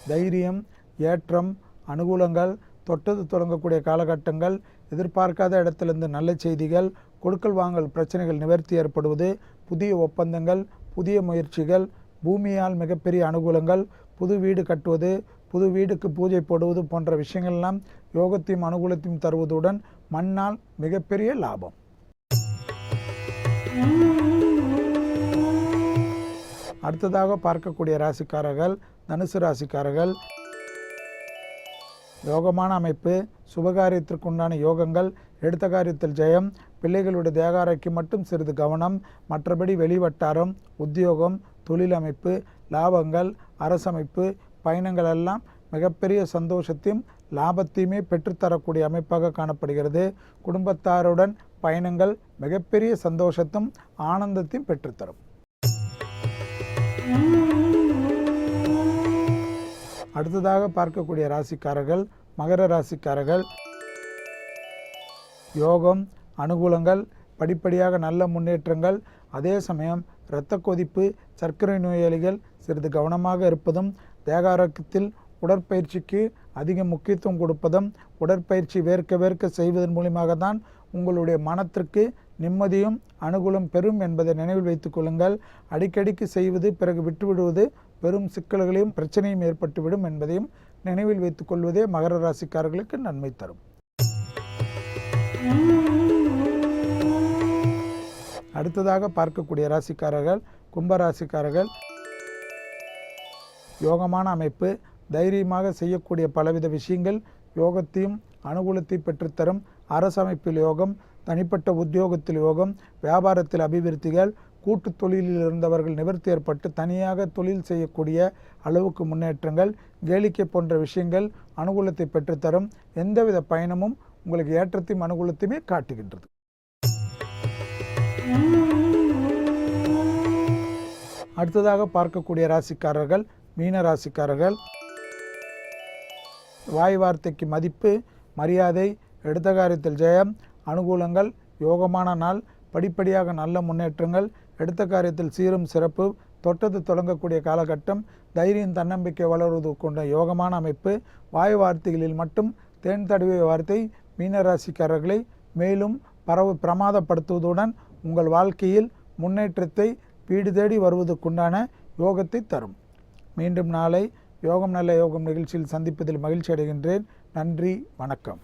தைரியம், ஏற்றம், அனுகூலங்கள், தொட்டது தொடங்கக்கூடிய காலகட்டங்கள், எதிர்பார்க்காத இடத்திலிருந்து நல்ல செய்திகள், கொடுக்கல் வாங்கல் பிரச்சனைகள் நிவர்த்தி ஏற்படுவது, புதிய ஒப்பந்தங்கள், புதிய முயற்சிகள், பூமியால் மிகப்பெரிய அனுகூலங்கள், புது வீடு கட்டுவது, புது வீடுக்கு பூஜை போடுவது போன்ற விஷயங்கள்லாம் யோகத்தையும் அனுகூலத்தையும் தருவதுடன் மண்ணால் மிகப்பெரிய லாபம். அடுத்ததாக பார்க்கக்கூடிய ராசிக்காரர்கள் தனுசு ராசிக்காரர்கள். யோகமான அமைப்பு, சுபகாரியத்திற்குண்டான யோகங்கள், எடுத்த காரியத்தில் ஜெயம், பிள்ளைகளுடைய தேகாரோக்கியம் மட்டும் சிறிது கவனம். மற்றபடி வெளிவட்டாரம், உத்தியோகம், தொழில் அமைப்பு, லாபங்கள், அரசமைப்பு, பயணங்கள் எல்லாம் மிகப்பெரிய சந்தோஷத்தையும் லாபத்தையுமே பெற்றுத்தரக்கூடிய அமைப்பாக காணப்படுகிறது. குடும்பத்தாருடன் பயணங்கள் மிகப்பெரிய சந்தோஷத்தையும் ஆனந்தத்தையும் பெற்றுத்தரும். அடுத்ததாக பார்க்கக்கூடிய ராசிக்காரர்கள் மகர ராசிக்காரர்கள். யோகம், அனுகூலங்கள், படிப்படியாக நல்ல முன்னேற்றங்கள். அதே சமயம் இரத்த கொதிப்பு, சர்க்கரை நோயாளிகள் சிறிது கவனமாக இருப்பதும், தேகாரோக்கியத்தில் உடற்பயிற்சிக்கு அதிக முக்கியத்துவம் கொடுப்பதும், உடற்பயிற்சி வேர்க்க வேர்க்க செய்வதன் மூலமாக தான் உங்களுடைய மனத்திற்கு நிம்மதியும் அனுகூலம் பெறும் என்பதை நினைவில் வைத்துக் கொள்ளுங்கள். அடிக்கடிக்கு செய்வது பிறகு விட்டுவிடுவது பெரும் சிக்கல்களையும் பிரச்சனையும் ஏற்பட்டுவிடும் என்பதையும் நினைவில் வைத்துக் கொள்வதே மகர ராசிக்காரர்களுக்கு நன்மை தரும். அடுத்ததாக பார்க்கக்கூடிய ராசிக்காரர்கள் கும்பராசிக்காரர்கள். யோகமான அமைப்பு, தைரியமாக செய்யக்கூடிய பலவித விஷயங்கள் யோகத்தையும் அனுகூலத்தை பெற்றுத்தரும். அரசமைப்பில் யோகம், தனிப்பட்ட உத்தியோகத்தில் யோகம், வியாபாரத்தில் அபிவிருத்திகள், கூட்டு தொழிலில் இருந்தவர்கள் நிவர்த்தி ஏற்பட்டு தனியாக தொழில் செய்யக்கூடிய அளவுக்கு முன்னேற்றங்கள், கேளிக்கை போன்ற விஷயங்கள் அனுகூலத்தை பெற்றுத்தரும். எந்தவித பயணமும் உங்களுக்கு ஏற்றத்தையும் அனுகூலத்தையுமே காட்டுகின்றது. அடுத்ததாக பார்க்கக்கூடிய ராசிக்காரர்கள் மீன ராசிக்காரர்கள். வாய் வார்த்தைக்கு மதிப்பு, மரியாதை, எடுத்த காரியத்தில் ஜெயம், அனுகூலங்கள், யோகமான நாள், படிப்படியாக நல்ல முன்னேற்றங்கள், எடுத்த காரியத்தில் சீரும் சிறப்பு, தொட்டது தொடங்கக்கூடிய காலகட்டம், தைரியம் தன்னம்பிக்கை வளர்வது கொண்ட யோகமான அமைப்பு. வாய் வார்த்தைகளில் மட்டும் தேன் தடவிய வார்த்தை மீனராசிக்காரர்களை மேலும் பிரமாதப்படுத்துவதுடன் உங்கள் வாழ்க்கையில் முன்னேற்றத்தை வீடு தேடி வருவதற்குண்டான யோகத்தை தரும். மீண்டும் நாளை யோகம் நல்ல யோகம் நிகழ்ச்சியில் சந்திப்பதில் மகிழ்ச்சி அடைகின்றேன். நன்றி, வணக்கம்.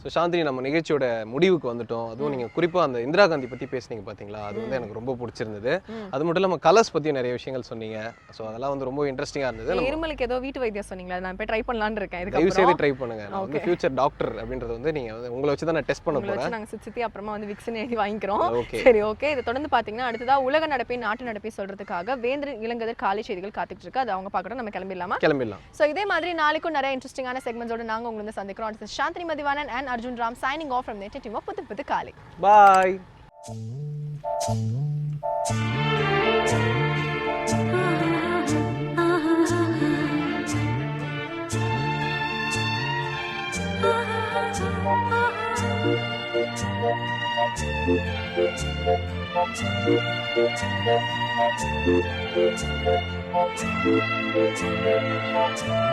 ஸோ சாந்தினி, நம்ம நிகழ்ச்சியோட முடிவுக்கு வந்துட்டோம். அதுவும் நீங்கள் குறிப்பாக அந்த இந்திரா காந்தி பற்றி பேசுனீங்க பார்த்தீங்களா, அது வந்து எனக்கு ரொம்ப பிடிச்சிருந்தது. அது மட்டும் இல்லாமல் கலர்ஸ் பற்றியும் நிறைய விஷயங்கள் சொன்னீங்க. ஸோ அதெல்லாம் வந்து ரொம்ப இன்ட்ரெஸ்டிங்காக இருந்தது. இருமலுக்கு ஏதோ வீட்டு வைத்தியம் சொன்னீங்களா, நான் போய் ட்ரை பண்ணலான்னு இருக்கேன். தயவு செய்து ட்ரை பண்ணுங்க. நான் வந்து ஃபியூச்சர் டாக்டர் அப்படின்றது வந்து நீங்கள் வந்து உங்களை வச்சு தான் நான் டெஸ்ட் பண்ண போகிறேன். நாங்கள் சுற்றி அப்புறமா வந்து விக்ஸின் எழுதி வாங்கிக்கிறோம். சரி, ஓகே. இதை தொடர்ந்து பார்த்தீங்கன்னா அடுத்ததாக உலக நடப்பை நாட்டு நடப்பை சொல்றதுக்காக வேந்திரன் இளங்கதர் காலை செய்திகள் காத்துட்டு இருக்கு. அது அவங்க பார்க்கணும். நம்ம கிளம்பிடலாம். ஸோ இதே மாதிரி நாளைக்கும் நிறைய இன்ட்ரெஸ்டிங்கான செக்மெண்ட்ஸோட நாங்கள் உங்களை வந்து சந்திக்கிறோம். அடுத்து Chandni Mathivanan and Arjun Ram signing off from the team of புது காலை. Bye. Thank you.